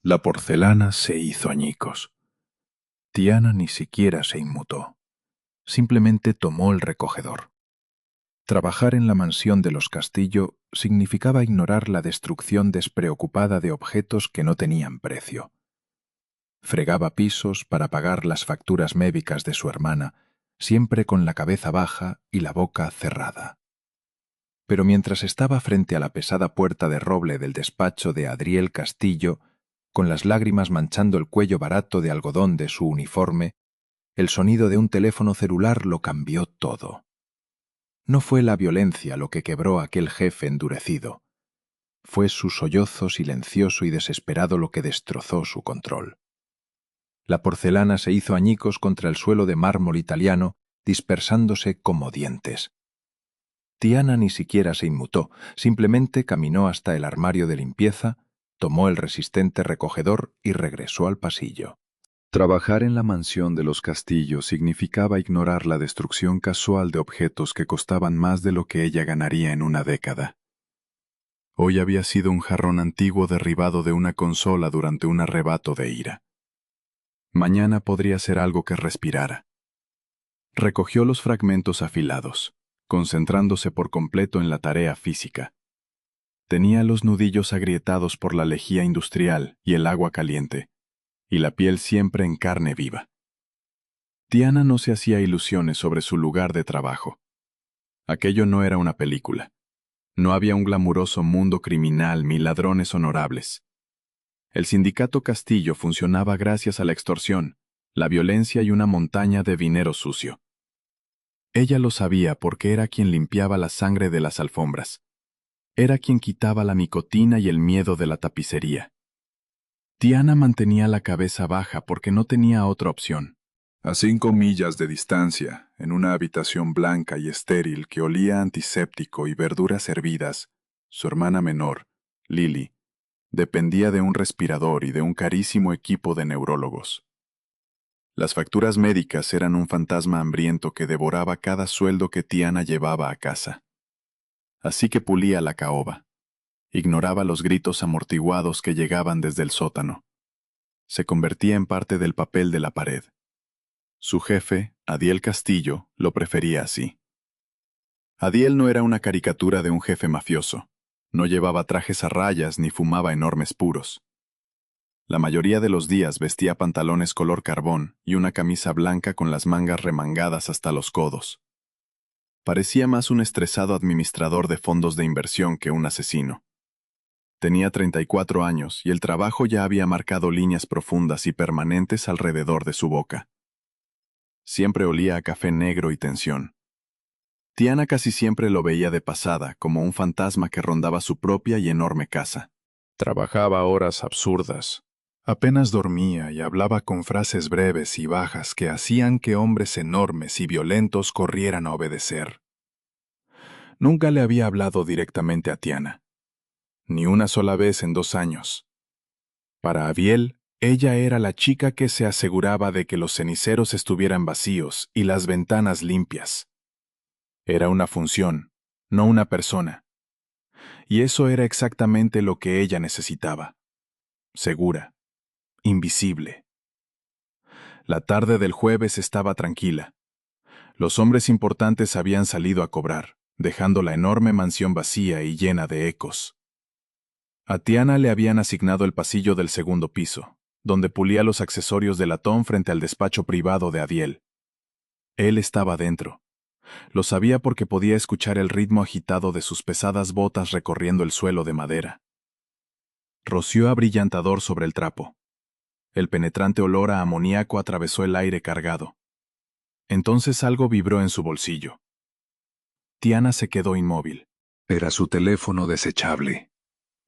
La porcelana se hizo añicos. Tiana ni siquiera se inmutó. Simplemente tomó el recogedor. Trabajar en la mansión de los Castillo significaba ignorar la destrucción despreocupada de objetos que no tenían precio. Fregaba pisos para pagar las facturas médicas de su hermana, siempre con la cabeza baja y la boca cerrada. Pero mientras estaba frente a la pesada puerta de roble del despacho de Adriel Castillo, con las lágrimas manchando el cuello barato de algodón de su uniforme, el sonido de un teléfono celular lo cambió todo. No fue la violencia lo que quebró a aquel jefe endurecido. Fue su sollozo silencioso y desesperado lo que destrozó su control. La porcelana se hizo añicos contra el suelo de mármol italiano, dispersándose como dientes. Tiana ni siquiera se inmutó, simplemente caminó hasta el armario de limpieza, tomó el resistente recogedor y regresó al pasillo. Trabajar en la mansión de los Castillos significaba ignorar la destrucción casual de objetos que costaban más de lo que ella ganaría en una década. Hoy había sido un jarrón antiguo derribado de una consola durante un arrebato de ira. Mañana podría ser algo que respirara. Recogió los fragmentos afilados, concentrándose por completo en la tarea física. Tenía los nudillos agrietados por la lejía industrial y el agua caliente, y la piel siempre en carne viva. Tiana no se hacía ilusiones sobre su lugar de trabajo. Aquello no era una película. No había un glamuroso mundo criminal ni ladrones honorables. El sindicato Castillo funcionaba gracias a la extorsión, la violencia y una montaña de dinero sucio. Ella lo sabía porque era quien limpiaba la sangre de las alfombras. Era quien quitaba la nicotina y el miedo de la tapicería. Tiana mantenía la cabeza baja porque no tenía otra opción. A 5 millas de distancia, en una habitación blanca y estéril que olía a antiséptico y verduras hervidas, su hermana menor, Lily, dependía de un respirador y de un carísimo equipo de neurólogos. Las facturas médicas eran un fantasma hambriento que devoraba cada sueldo que Tiana llevaba a casa. Así que pulía la caoba. Ignoraba los gritos amortiguados que llegaban desde el sótano. Se convertía en parte del papel de la pared. Su jefe, Adiel Castillo, lo prefería así. Adiel no era una caricatura de un jefe mafioso. No llevaba trajes a rayas ni fumaba enormes puros. La mayoría de los días vestía pantalones color carbón y una camisa blanca con las mangas remangadas hasta los codos. Parecía más un estresado administrador de fondos de inversión que un asesino. Tenía 34 años y el trabajo ya había marcado líneas profundas y permanentes alrededor de su boca. Siempre olía a café negro y tensión. Tiana casi siempre lo veía de pasada, como un fantasma que rondaba su propia y enorme casa. Trabajaba horas absurdas. Apenas dormía y hablaba con frases breves y bajas que hacían que hombres enormes y violentos corrieran a obedecer. Nunca le había hablado directamente a Tiana. Ni una sola vez en 2 años. Para Abiel, ella era la chica que se aseguraba de que los ceniceros estuvieran vacíos y las ventanas limpias. Era una función, no una persona. Y eso era exactamente lo que ella necesitaba. Segura, invisible. La tarde del jueves estaba tranquila. Los hombres importantes habían salido a cobrar, dejando la enorme mansión vacía y llena de ecos. A Tiana le habían asignado el pasillo del segundo piso, donde pulía los accesorios de latón frente al despacho privado de Adiel. Él estaba dentro. Lo sabía porque podía escuchar el ritmo agitado de sus pesadas botas recorriendo el suelo de madera. Roció abrillantador sobre el trapo. El penetrante olor a amoníaco atravesó el aire cargado. Entonces algo vibró en su bolsillo. Tiana se quedó inmóvil. Era su teléfono desechable.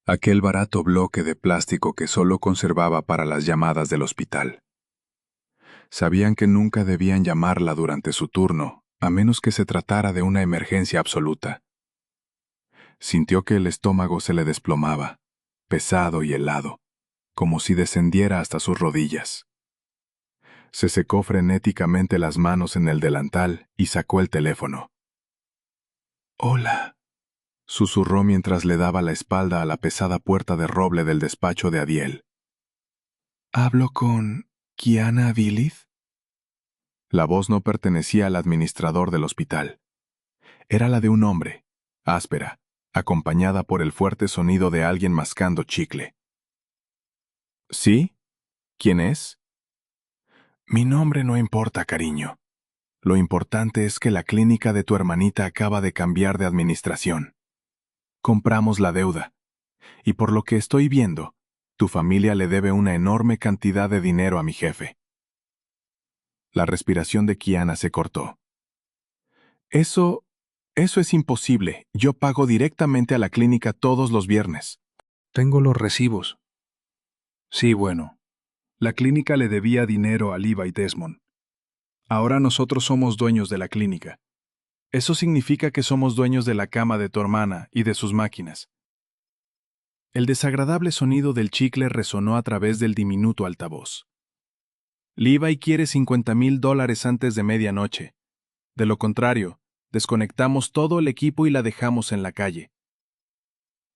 Aquel barato bloque de plástico que solo conservaba para las llamadas del hospital. Sabían que nunca debían llamarla durante su turno, a menos que se tratara de una emergencia absoluta. Sintió que el estómago se le desplomaba, pesado y helado, como si descendiera hasta sus rodillas. Se secó frenéticamente las manos en el delantal y sacó el teléfono. «Hola», susurró mientras le daba la espalda a la pesada puerta de roble del despacho de Adiel. ¿Hablo con Kiana Vilith? La voz no pertenecía al administrador del hospital. Era la de un hombre, áspera, acompañada por el fuerte sonido de alguien mascando chicle. ¿Sí? ¿Quién es? Mi nombre no importa, cariño. Lo importante es que la clínica de tu hermanita acaba de cambiar de administración. Compramos la deuda, y por lo que estoy viendo, tu familia le debe una enorme cantidad de dinero a mi jefe. La respiración de Kiana se cortó. Eso es imposible. Yo pago directamente a la clínica todos los viernes. Tengo los recibos. Sí, bueno. La clínica le debía dinero a Levi Desmond. Ahora nosotros somos dueños de la clínica. Eso significa que somos dueños de la cama de tu hermana y de sus máquinas. El desagradable sonido del chicle resonó a través del diminuto altavoz. Levi quiere $50,000 antes de medianoche. De lo contrario, desconectamos todo el equipo y la dejamos en la calle.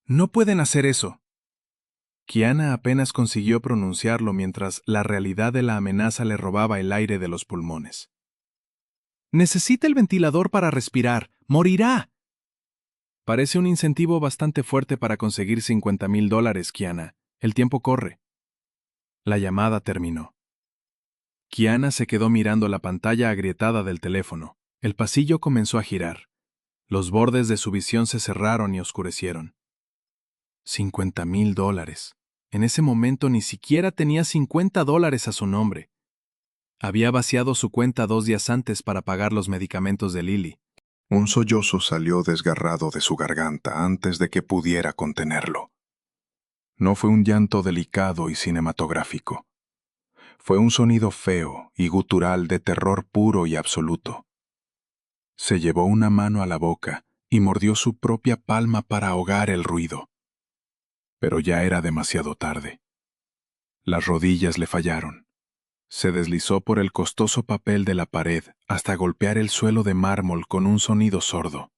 No pueden hacer eso. Kiana apenas consiguió pronunciarlo mientras la realidad de la amenaza le robaba el aire de los pulmones. Necesita el ventilador para respirar. ¡Morirá! Parece un incentivo bastante fuerte para conseguir $50,000, Kiana. El tiempo corre. La llamada terminó. Kiana se quedó mirando la pantalla agrietada del teléfono. El pasillo comenzó a girar. Los bordes de su visión se cerraron y oscurecieron. $50,000. En ese momento ni siquiera tenía $50 a su nombre. Había vaciado su cuenta 2 días antes para pagar los medicamentos de Lily. Un sollozo salió desgarrado de su garganta antes de que pudiera contenerlo. No fue un llanto delicado y cinematográfico. Fue un sonido feo y gutural de terror puro y absoluto. Se llevó una mano a la boca y mordió su propia palma para ahogar el ruido. Pero ya era demasiado tarde. Las rodillas le fallaron. Se deslizó por el costoso papel de la pared hasta golpear el suelo de mármol con un sonido sordo.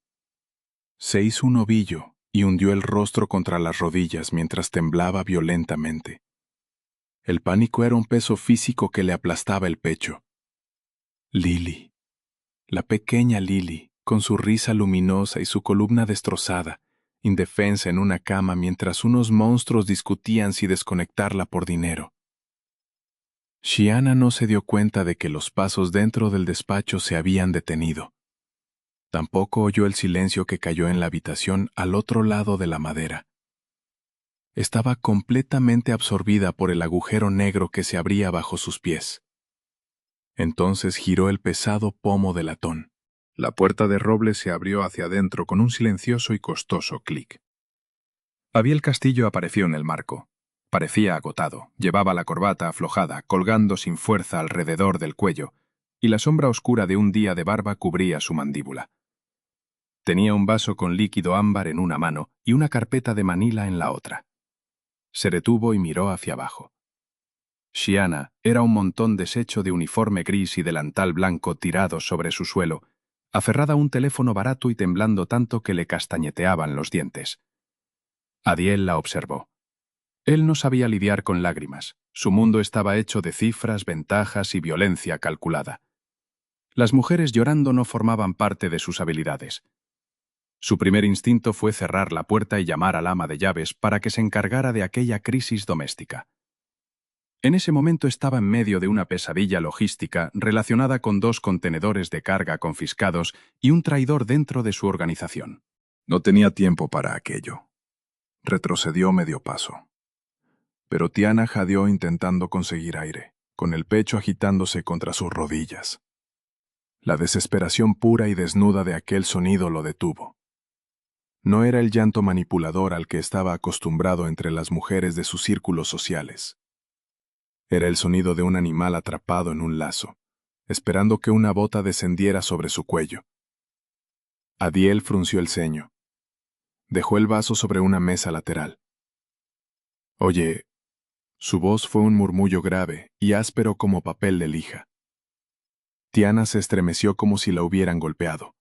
Se hizo un ovillo y hundió el rostro contra las rodillas mientras temblaba violentamente. El pánico era un peso físico que le aplastaba el pecho. Lily. La pequeña Lily, con su risa luminosa y su columna destrozada, indefensa en una cama mientras unos monstruos discutían si desconectarla por dinero. Shiana no se dio cuenta de que los pasos dentro del despacho se habían detenido. Tampoco oyó el silencio que cayó en la habitación al otro lado de la madera. Estaba completamente absorbida por el agujero negro que se abría bajo sus pies. Entonces giró el pesado pomo de latón. La puerta de roble se abrió hacia adentro con un silencioso y costoso clic. Abiel Castillo apareció en el marco. Parecía agotado, llevaba la corbata aflojada, colgando sin fuerza alrededor del cuello, y la sombra oscura de un día de barba cubría su mandíbula. Tenía un vaso con líquido ámbar en una mano y una carpeta de manila en la otra. Se detuvo y miró hacia abajo. Shiana era un montón deshecho de uniforme gris y delantal blanco tirado sobre su suelo, aferrada a un teléfono barato y temblando tanto que le castañeteaban los dientes. Adiel la observó. Él no sabía lidiar con lágrimas. Su mundo estaba hecho de cifras, ventajas y violencia calculada. Las mujeres llorando no formaban parte de sus habilidades. Su primer instinto fue cerrar la puerta y llamar al ama de llaves para que se encargara de aquella crisis doméstica. En ese momento estaba en medio de una pesadilla logística relacionada con 2 contenedores de carga confiscados y un traidor dentro de su organización. No tenía tiempo para aquello. Retrocedió medio paso. Pero Tiana jadeó intentando conseguir aire, con el pecho agitándose contra sus rodillas. La desesperación pura y desnuda de aquel sonido lo detuvo. No era el llanto manipulador al que estaba acostumbrado entre las mujeres de sus círculos sociales. Era el sonido de un animal atrapado en un lazo, esperando que una bota descendiera sobre su cuello. Adiel frunció el ceño. Dejó el vaso sobre una mesa lateral. Oye, su voz fue un murmullo grave y áspero como papel de lija. Tiana se estremeció como si la hubieran golpeado.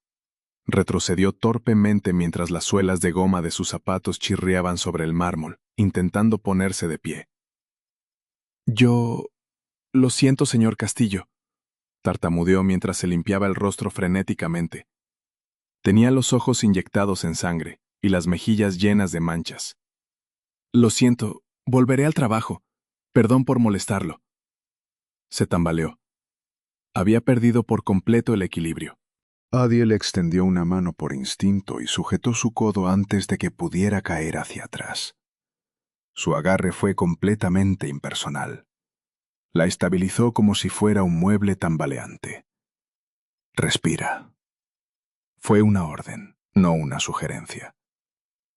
Retrocedió torpemente mientras las suelas de goma de sus zapatos chirriaban sobre el mármol, intentando ponerse de pie. Yo... Lo siento, señor Castillo, tartamudeó mientras se limpiaba el rostro frenéticamente. Tenía los ojos inyectados en sangre y las mejillas llenas de manchas. Lo siento, volveré al trabajo. Perdón por molestarlo. Se tambaleó. Había perdido por completo el equilibrio. Adiel extendió una mano por instinto y sujetó su codo antes de que pudiera caer hacia atrás. Su agarre fue completamente impersonal. La estabilizó como si fuera un mueble tambaleante. Respira. Fue una orden, no una sugerencia.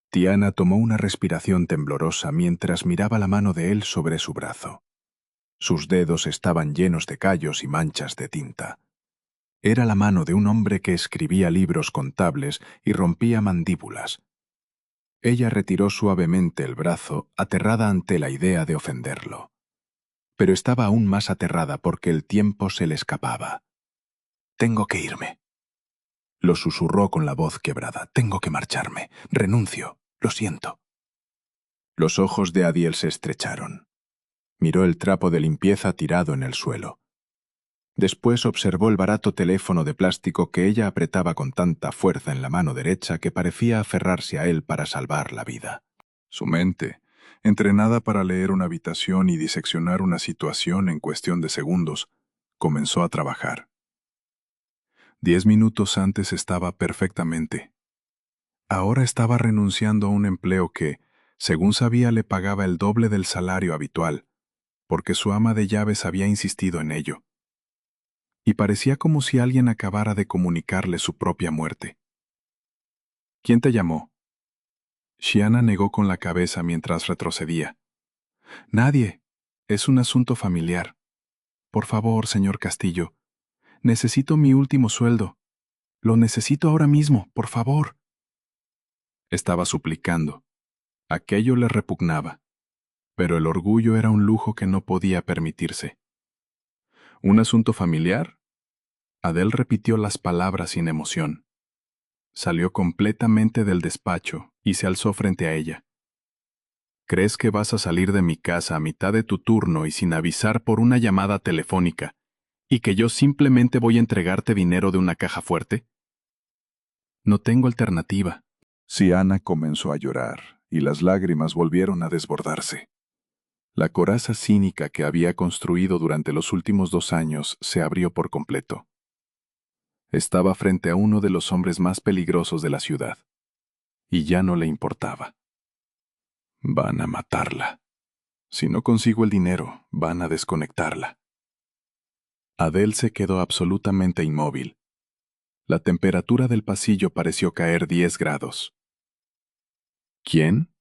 Tiana tomó una respiración temblorosa mientras miraba la mano de él sobre su brazo. Sus dedos estaban llenos de callos y manchas de tinta. Era la mano de un hombre que escribía libros contables y rompía mandíbulas. Ella retiró suavemente el brazo, aterrada ante la idea de ofenderlo. Pero estaba aún más aterrada porque el tiempo se le escapaba. «Tengo que irme», lo susurró con la voz quebrada. «Tengo que marcharme. Renuncio. Lo siento». Los ojos de Adiel se estrecharon. Miró el trapo de limpieza tirado en el suelo. Después observó el barato teléfono de plástico que ella apretaba con tanta fuerza en la mano derecha que parecía aferrarse a él para salvar la vida. Su mente, entrenada para leer una habitación y diseccionar una situación en cuestión de segundos, comenzó a trabajar. 10 minutos antes estaba perfectamente. Ahora estaba renunciando a un empleo que, según sabía, le pagaba el doble del salario habitual, porque su ama de llaves había insistido en ello. Y parecía como si alguien acabara de comunicarle su propia muerte. «¿Quién te llamó?» Shiana negó con la cabeza mientras retrocedía. «Nadie. Es un asunto familiar. Por favor, señor Castillo. Necesito mi último sueldo. Lo necesito ahora mismo, por favor». Estaba suplicando. Aquello le repugnaba. Pero el orgullo era un lujo que no podía permitirse. ¿Un asunto familiar? Adele repitió las palabras sin emoción. Salió completamente del despacho y se alzó frente a ella. ¿Crees que vas a salir de mi casa a mitad de tu turno y sin avisar por una llamada telefónica, y que yo simplemente voy a entregarte dinero de una caja fuerte? No tengo alternativa. Siana comenzó a llorar, y las lágrimas volvieron a desbordarse. La coraza cínica que había construido durante los últimos 2 años se abrió por completo. Estaba frente a uno de los hombres más peligrosos de la ciudad, y ya no le importaba. Van a matarla. Si no consigo el dinero, van a desconectarla. Adele se quedó absolutamente inmóvil. La temperatura del pasillo pareció caer 10 grados. ¿Quién?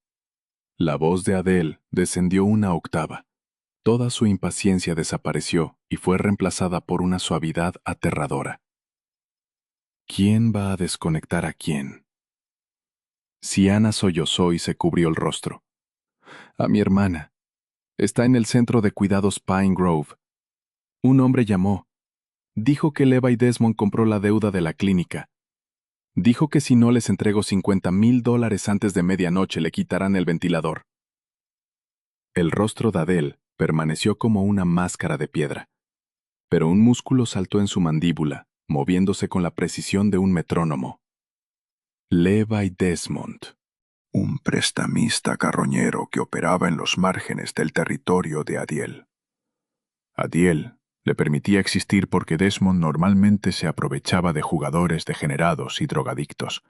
La voz de Adele descendió una octava. Toda su impaciencia desapareció y fue reemplazada por una suavidad aterradora. ¿Quién va a desconectar a quién? Siana sollozó y se cubrió el rostro. A mi hermana. Está en el centro de cuidados Pine Grove. Un hombre llamó. Dijo que Levi Desmond compró la deuda de la clínica. Dijo que si no les entrego $50,000 antes de medianoche le quitarán el ventilador. El rostro de Adele permaneció como una máscara de piedra, pero un músculo saltó en su mandíbula, moviéndose con la precisión de un metrónomo. Levi Desmond, un prestamista carroñero que operaba en los márgenes del territorio de Adiel. Adiel le permitía existir porque Desmond normalmente se aprovechaba de jugadores degenerados y drogadictos,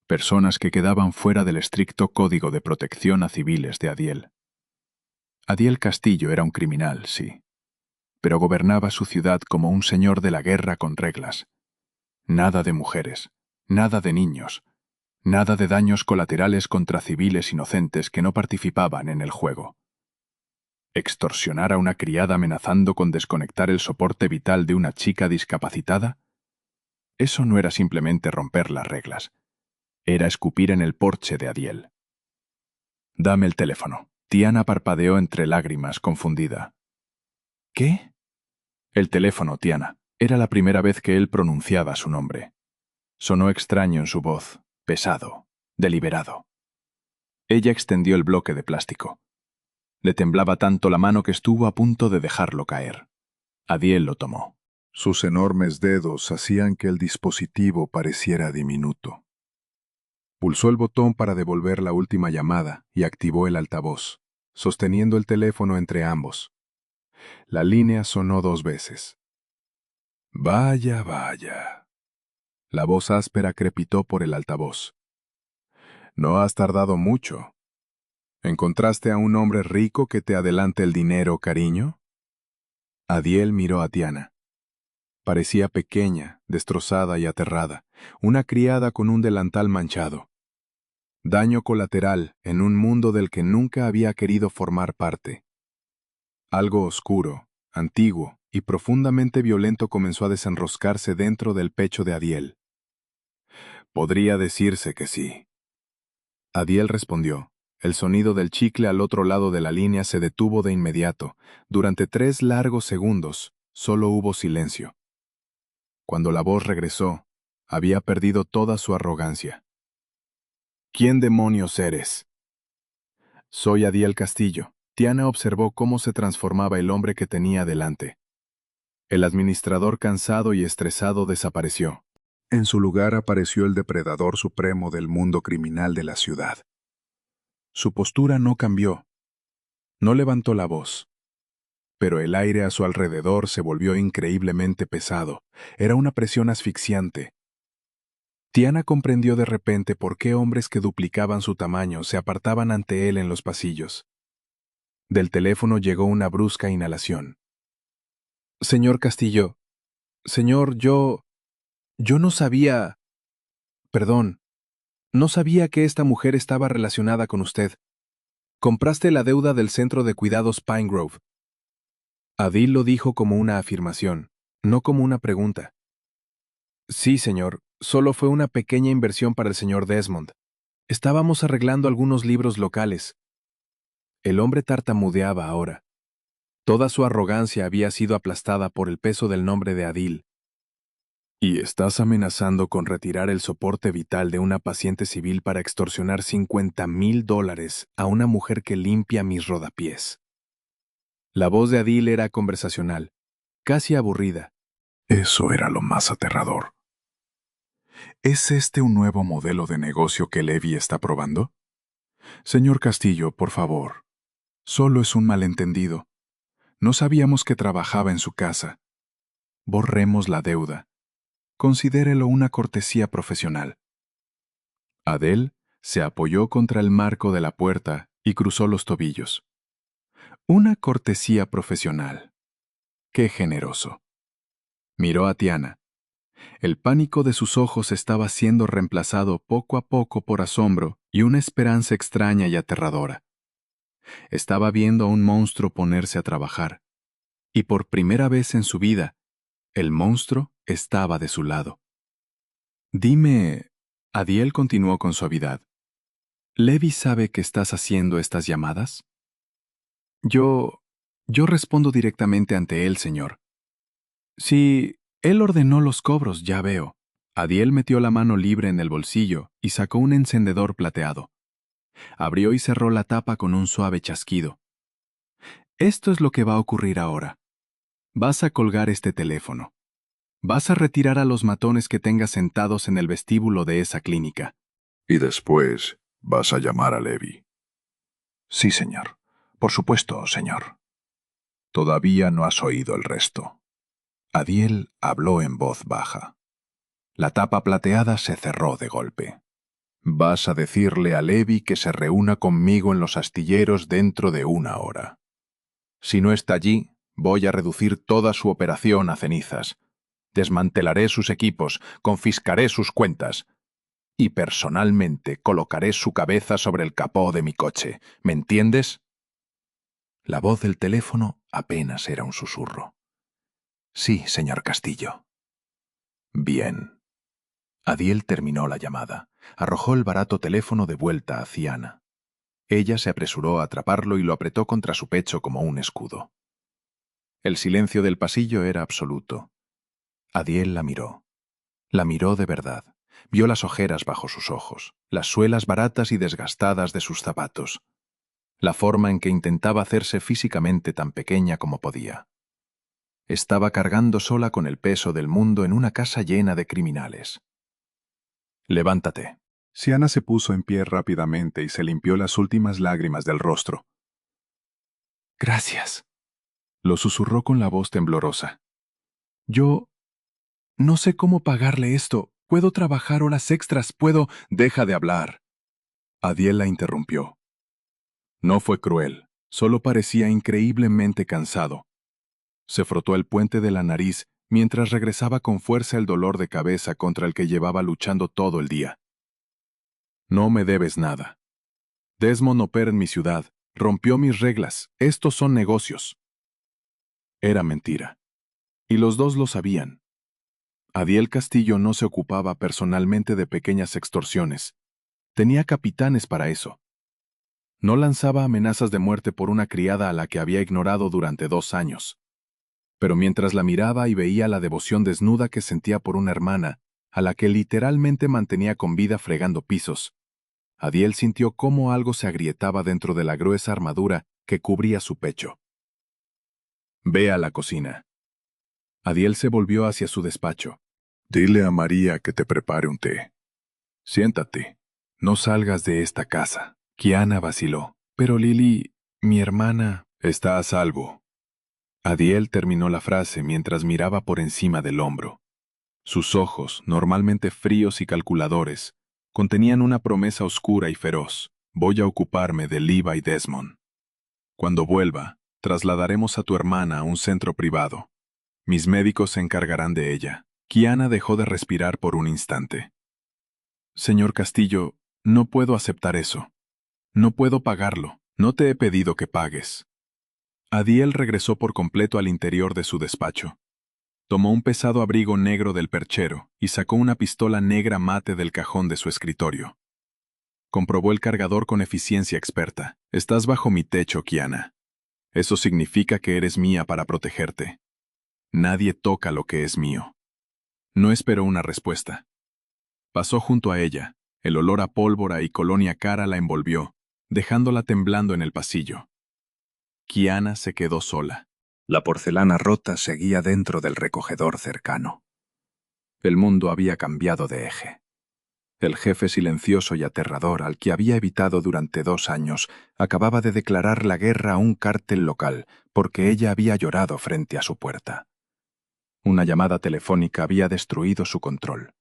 personas que quedaban fuera del estricto código de protección a civiles de Adiel. Adiel Castillo era un criminal, sí, pero gobernaba su ciudad como un señor de la guerra con reglas. Nada de mujeres, nada de niños, nada de daños colaterales contra civiles inocentes que no participaban en el juego. ¿Extorsionar a una criada amenazando con desconectar el soporte vital de una chica discapacitada? Eso no era simplemente romper las reglas. Era escupir en el porche de Adiel. «Dame el teléfono». Tiana parpadeó entre lágrimas, confundida. «¿Qué?» El teléfono, Tiana. Era la primera vez que él pronunciaba su nombre. Sonó extraño en su voz, pesado, deliberado. Ella extendió el bloque de plástico. Le temblaba tanto la mano que estuvo a punto de dejarlo caer. Adiel lo tomó. Sus enormes dedos hacían que el dispositivo pareciera diminuto. Pulsó el botón para devolver la última llamada y activó el altavoz, sosteniendo el teléfono entre ambos. La línea sonó 2 veces. Vaya, vaya. La voz áspera crepitó por el altavoz. No has tardado mucho. ¿Encontraste a un hombre rico que te adelante el dinero, cariño? Adiel miró a Tiana. Parecía pequeña, destrozada y aterrada, una criada con un delantal manchado. Daño colateral en un mundo del que nunca había querido formar parte. Algo oscuro, antiguo y profundamente violento comenzó a desenroscarse dentro del pecho de Adiel. Podría decirse que sí. Adiel respondió. El sonido del chicle al otro lado de la línea se detuvo de inmediato. Durante 3 largos segundos, solo hubo silencio. Cuando la voz regresó, había perdido toda su arrogancia. ¿Quién demonios eres? Soy Adiel Castillo. Tiana observó cómo se transformaba el hombre que tenía delante. El administrador cansado y estresado desapareció. En su lugar apareció el depredador supremo del mundo criminal de la ciudad. Su postura no cambió. No levantó la voz. Pero el aire a su alrededor se volvió increíblemente pesado. Era una presión asfixiante. Tiana comprendió de repente por qué hombres que duplicaban su tamaño se apartaban ante él en los pasillos. Del teléfono llegó una brusca inhalación. Señor Castillo, señor, yo no sabía... Perdón, no sabía que esta mujer estaba relacionada con usted. Compraste la deuda del centro de cuidados Pine Grove. Adil lo dijo como una afirmación, no como una pregunta. Sí, señor, solo fue una pequeña inversión para el señor Desmond. Estábamos arreglando algunos libros locales. El hombre tartamudeaba ahora. Toda su arrogancia había sido aplastada por el peso del nombre de Adil. ¿Y estás amenazando con retirar el soporte vital de una paciente civil para extorsionar $50,000 a una mujer que limpia mis rodapiés? La voz de Adil era conversacional, casi aburrida. Eso era lo más aterrador. ¿Es este un nuevo modelo de negocio que Levi está probando? Señor Castillo, por favor. Solo es un malentendido. No sabíamos que trabajaba en su casa. Borremos la deuda. Considérelo una cortesía profesional. Adele se apoyó contra el marco de la puerta y cruzó los tobillos. Una cortesía profesional. Qué generoso. Miró a Tiana. El pánico de sus ojos estaba siendo reemplazado poco a poco por asombro y una esperanza extraña y aterradora. Estaba viendo a un monstruo ponerse a trabajar. Y por primera vez en su vida, el monstruo estaba de su lado. Dime, Adiel continuó con suavidad, ¿Levi sabe que estás haciendo estas llamadas? Yo respondo directamente ante él, señor. Sí, él ordenó los cobros, ya veo. Adiel metió la mano libre en el bolsillo y sacó un encendedor plateado. Abrió y cerró la tapa con un suave chasquido. Esto es lo que va a ocurrir ahora. Vas a colgar este teléfono. Vas a retirar a los matones que tengas sentados en el vestíbulo de esa clínica. Y después vas a llamar a Levi. Sí, señor. Por supuesto, señor. Todavía no has oído el resto. Adiel habló en voz baja. La tapa plateada se cerró de golpe. Vas a decirle a Levi que se reúna conmigo en los astilleros dentro de 1 hora. Si no está allí, voy a reducir toda su operación a cenizas. Desmantelaré sus equipos, confiscaré sus cuentas. Y personalmente colocaré su cabeza sobre el capó de mi coche. ¿Me entiendes? La voz del teléfono apenas era un susurro. Sí, señor Castillo. Bien. Adiel terminó la llamada. Arrojó el barato teléfono de vuelta a Tiana. Ella se apresuró a atraparlo y lo apretó contra su pecho como un escudo. El silencio del pasillo era absoluto. Adiel la miró. La miró de verdad. Vio las ojeras bajo sus ojos, las suelas baratas y desgastadas de sus zapatos. la forma en que intentaba hacerse físicamente tan pequeña como podía. Estaba cargando sola con el peso del mundo en una casa llena de criminales. Levántate. Siana se puso en pie rápidamente y se limpió las últimas lágrimas del rostro. Gracias, lo susurró con la voz temblorosa. Yo no sé cómo pagarle esto. Puedo trabajar horas extras, puedo... Deja de hablar. Adiel la interrumpió. No fue cruel, solo parecía increíblemente cansado. Se frotó el puente de la nariz mientras regresaba con fuerza el dolor de cabeza contra el que llevaba luchando todo el día. No me debes nada. Desmond opera en mi ciudad, rompió mis reglas, estos son negocios. Era mentira. Y los dos lo sabían. Adiel Castillo no se ocupaba personalmente de pequeñas extorsiones. Tenía capitanes para eso. No lanzaba amenazas de muerte por una criada a la que había ignorado durante 2 años. Pero mientras la miraba y veía la devoción desnuda que sentía por una hermana, a la que literalmente mantenía con vida fregando pisos, Adiel sintió cómo algo se agrietaba dentro de la gruesa armadura que cubría su pecho. Ve a la cocina. Adiel se volvió hacia su despacho. Dile a María que te prepare un té. Siéntate. No salgas de esta casa. Kiana vaciló. Pero Lily, mi hermana, está a salvo. Adiel terminó la frase mientras miraba por encima del hombro. Sus ojos, normalmente fríos y calculadores, contenían una promesa oscura y feroz. Voy a ocuparme de Levi Desmond. Cuando vuelva, trasladaremos a tu hermana a un centro privado. Mis médicos se encargarán de ella. Kiana dejó de respirar por un instante. Señor Castillo, no puedo aceptar eso. No puedo pagarlo. No te he pedido que pagues. Adiel regresó por completo al interior de su despacho. Tomó un pesado abrigo negro del perchero y sacó una pistola negra mate del cajón de su escritorio. Comprobó el cargador con eficiencia experta. Estás bajo mi techo, Kiana. Eso significa que eres mía para protegerte. Nadie toca lo que es mío. No esperó una respuesta. Pasó junto a ella. El olor a pólvora y colonia cara la envolvió, dejándola temblando en el pasillo. Kiana se quedó sola. La porcelana rota seguía dentro del recogedor cercano. El mundo había cambiado de eje. El jefe silencioso y aterrador al que había evitado durante 2 años acababa de declarar la guerra a un cártel local porque ella había llorado frente a su puerta. Una llamada telefónica había destruido su control.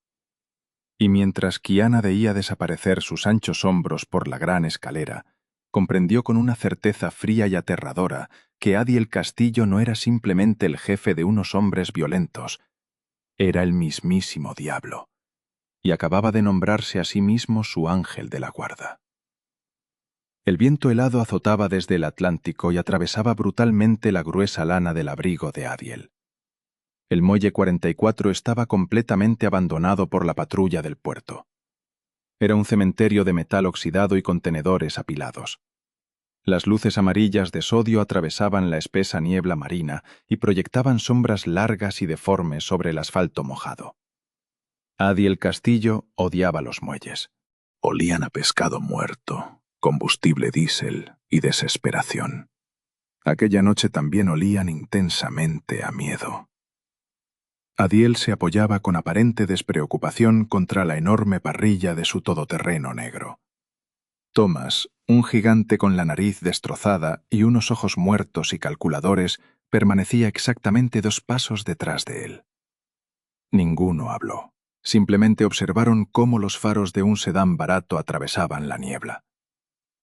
Y mientras Kiana veía desaparecer sus anchos hombros por la gran escalera, comprendió con una certeza fría y aterradora que Adiel Castillo no era simplemente el jefe de unos hombres violentos, era el mismísimo diablo, y acababa de nombrarse a sí mismo su ángel de la guarda. El viento helado azotaba desde el Atlántico y atravesaba brutalmente la gruesa lana del abrigo de Adiel. El muelle 44 estaba completamente abandonado por la patrulla del puerto. Era un cementerio de metal oxidado y contenedores apilados. Las luces amarillas de sodio atravesaban la espesa niebla marina y proyectaban sombras largas y deformes sobre el asfalto mojado. Adiel Castillo odiaba los muelles. Olían a pescado muerto, combustible diésel y desesperación. Aquella noche también olían intensamente a miedo. Adiel se apoyaba con aparente despreocupación contra la enorme parrilla de su todoterreno negro. Thomas, un gigante con la nariz destrozada y unos ojos muertos y calculadores, permanecía exactamente 2 pasos detrás de él. Ninguno habló. Simplemente observaron cómo los faros de un sedán barato atravesaban la niebla.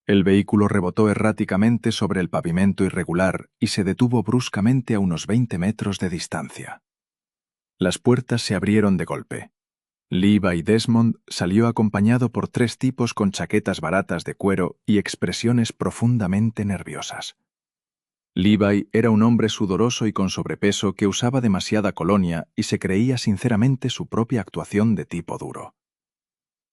El vehículo rebotó erráticamente sobre el pavimento irregular y se detuvo bruscamente a unos 20 metros de distancia. Las puertas se abrieron de golpe. Levi Desmond salió acompañado por 3 tipos con chaquetas baratas de cuero y expresiones profundamente nerviosas. Levi era un hombre sudoroso y con sobrepeso que usaba demasiada colonia y se creía sinceramente su propia actuación de tipo duro.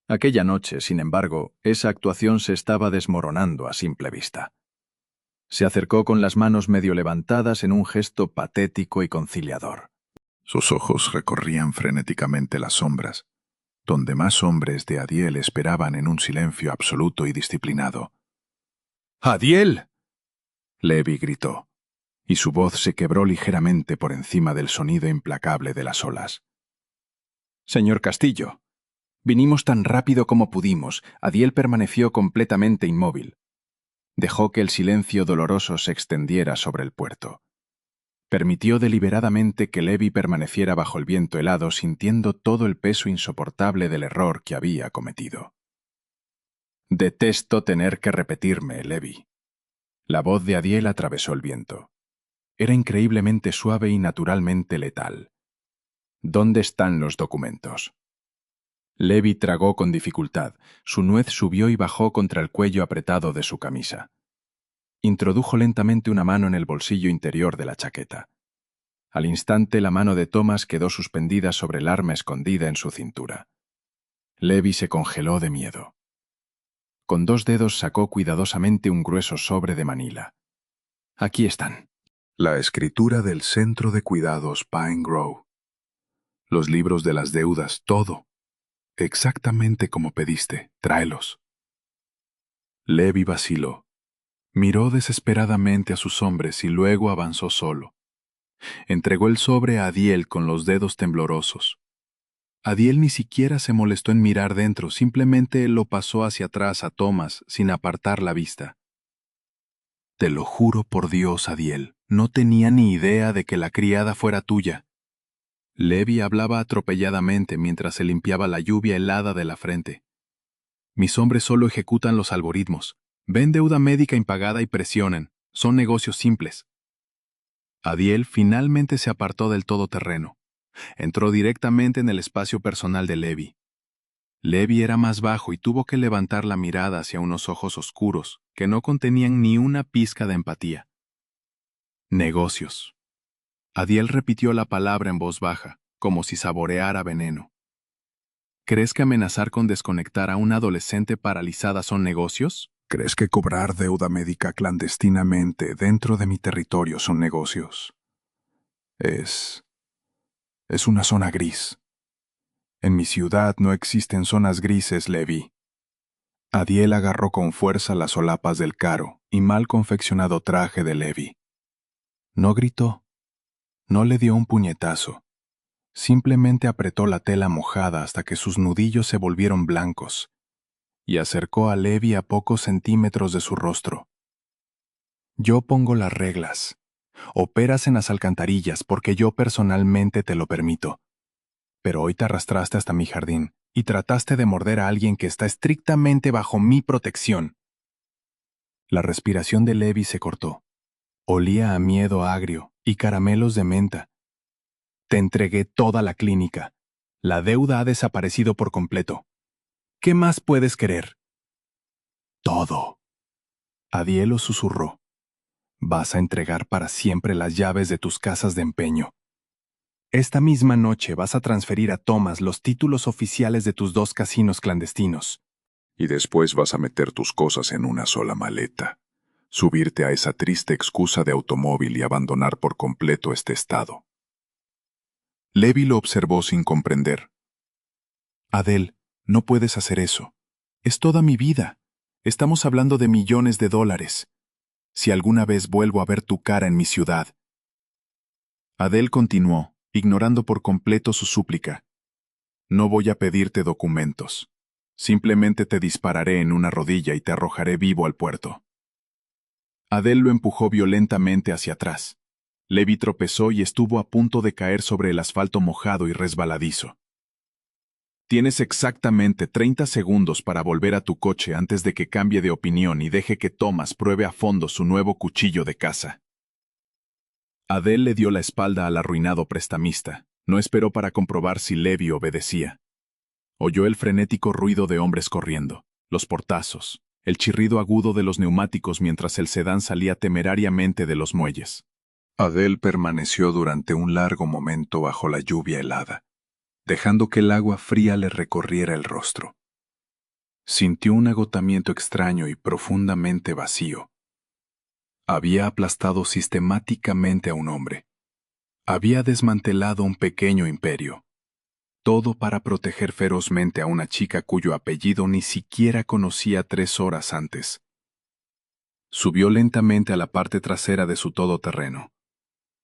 Aquella noche, sin embargo, esa actuación se estaba desmoronando a simple vista. Se acercó con las manos medio levantadas en un gesto patético y conciliador. Sus ojos recorrían frenéticamente las sombras, donde más hombres de Adiel esperaban en un silencio absoluto y disciplinado. ¡Adiel! Levi gritó, y su voz se quebró ligeramente por encima del sonido implacable de las olas. Señor Castillo, vinimos tan rápido como pudimos. Adiel permaneció completamente inmóvil. Dejó que el silencio doloroso se extendiera sobre el puerto. Permitió deliberadamente que Levi permaneciera bajo el viento helado, sintiendo todo el peso insoportable del error que había cometido. Detesto tener que repetirme, Levi. La voz de Adiel atravesó el viento. Era increíblemente suave y naturalmente letal. ¿Dónde están los documentos? Levi tragó con dificultad. Su nuez subió y bajó contra el cuello apretado de su camisa. Introdujo lentamente una mano en el bolsillo interior de la chaqueta. Al instante, la mano de Thomas quedó suspendida sobre el arma escondida en su cintura. Levi se congeló de miedo. Con 2 dedos sacó cuidadosamente un grueso sobre de manila. Aquí están. La escritura del Centro de Cuidados Pine Grove. Los libros de las deudas, todo. Exactamente como pediste. Tráelos. Levi vaciló. Miró desesperadamente a sus hombres y luego avanzó solo. Entregó el sobre a Adiel con los dedos temblorosos. Adiel ni siquiera se molestó en mirar dentro, simplemente lo pasó hacia atrás a Thomas sin apartar la vista. Te lo juro por Dios, Adiel, no tenía ni idea de que la criada fuera tuya. Levi hablaba atropelladamente mientras se limpiaba la lluvia helada de la frente. Mis hombres solo ejecutan los algoritmos. Ven deuda médica impagada y presionan. Son negocios simples. Adiel finalmente se apartó del todoterreno. Entró directamente en el espacio personal de Levi. Levi era más bajo y tuvo que levantar la mirada hacia unos ojos oscuros que no contenían ni una pizca de empatía. Negocios. Adiel repitió la palabra en voz baja, como si saboreara veneno. ¿Crees que amenazar con desconectar a una adolescente paralizada son negocios? ¿Crees que cobrar deuda médica clandestinamente dentro de mi territorio son negocios? Es una zona gris. En mi ciudad no existen zonas grises, Levi. Adiel agarró con fuerza las solapas del caro y mal confeccionado traje de Levi. No gritó. No le dio un puñetazo. Simplemente apretó la tela mojada hasta que sus nudillos se volvieron blancos y acercó a Levi a pocos centímetros de su rostro. Yo pongo las reglas. Operas en las alcantarillas porque yo personalmente te lo permito. Pero hoy te arrastraste hasta mi jardín y trataste de morder a alguien que está estrictamente bajo mi protección. La respiración de Levi se cortó. Olía a miedo agrio y caramelos de menta. Te entregué toda la clínica. La deuda ha desaparecido por completo. ¿Qué más puedes querer? Todo. Adiel lo susurró. Vas a entregar para siempre las llaves de tus casas de empeño. Esta misma noche vas a transferir a Thomas los títulos oficiales de tus 2 casinos clandestinos. Y después vas a meter tus cosas en una sola maleta, subirte a esa triste excusa de automóvil y abandonar por completo este estado. Levi lo observó sin comprender. Adel, no puedes hacer eso. Es toda mi vida. Estamos hablando de millones de dólares. Si alguna vez vuelvo a ver tu cara en mi ciudad. Adel continuó, ignorando por completo su súplica. No voy a pedirte documentos. Simplemente te dispararé en una rodilla y te arrojaré vivo al puerto. Adel lo empujó violentamente hacia atrás. Levi tropezó y estuvo a punto de caer sobre el asfalto mojado y resbaladizo. Tienes exactamente 30 segundos para volver a tu coche antes de que cambie de opinión y deje que Thomas pruebe a fondo su nuevo cuchillo de caza. Adel le dio la espalda al arruinado prestamista. No esperó para comprobar si Levi obedecía. Oyó el frenético ruido de hombres corriendo, los portazos, el chirrido agudo de los neumáticos mientras el sedán salía temerariamente de los muelles. Adel permaneció durante un largo momento bajo la lluvia helada, dejando que el agua fría le recorriera el rostro. Sintió un agotamiento extraño y profundamente vacío. Había aplastado sistemáticamente a un hombre. Había desmantelado un pequeño imperio. Todo para proteger ferozmente a una chica cuyo apellido ni siquiera conocía 3 horas antes. Subió lentamente a la parte trasera de su todoterreno.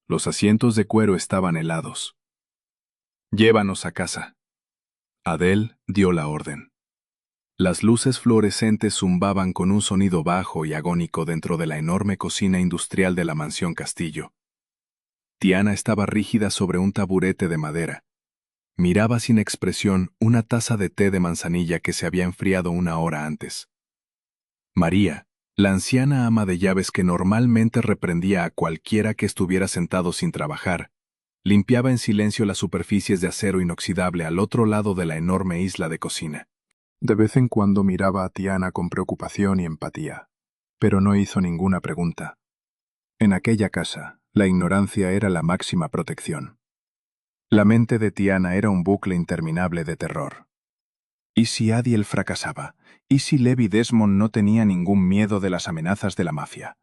Los asientos de cuero estaban helados. «Llévanos a casa». Adele dio la orden. Las luces fluorescentes zumbaban con un sonido bajo y agónico dentro de la enorme cocina industrial de la mansión Castillo. Tiana estaba rígida sobre un taburete de madera. Miraba sin expresión una taza de té de manzanilla que se había enfriado una hora antes. María, la anciana ama de llaves que normalmente reprendía a cualquiera que estuviera sentado sin trabajar, limpiaba en silencio las superficies de acero inoxidable al otro lado de la enorme isla de cocina. De vez en cuando miraba a Tiana con preocupación y empatía, pero no hizo ninguna pregunta. En aquella casa, la ignorancia era la máxima protección. La mente de Tiana era un bucle interminable de terror. ¿Y si Adiel fracasaba? ¿Y si Levi Desmond no tenía ningún miedo de las amenazas de la mafia?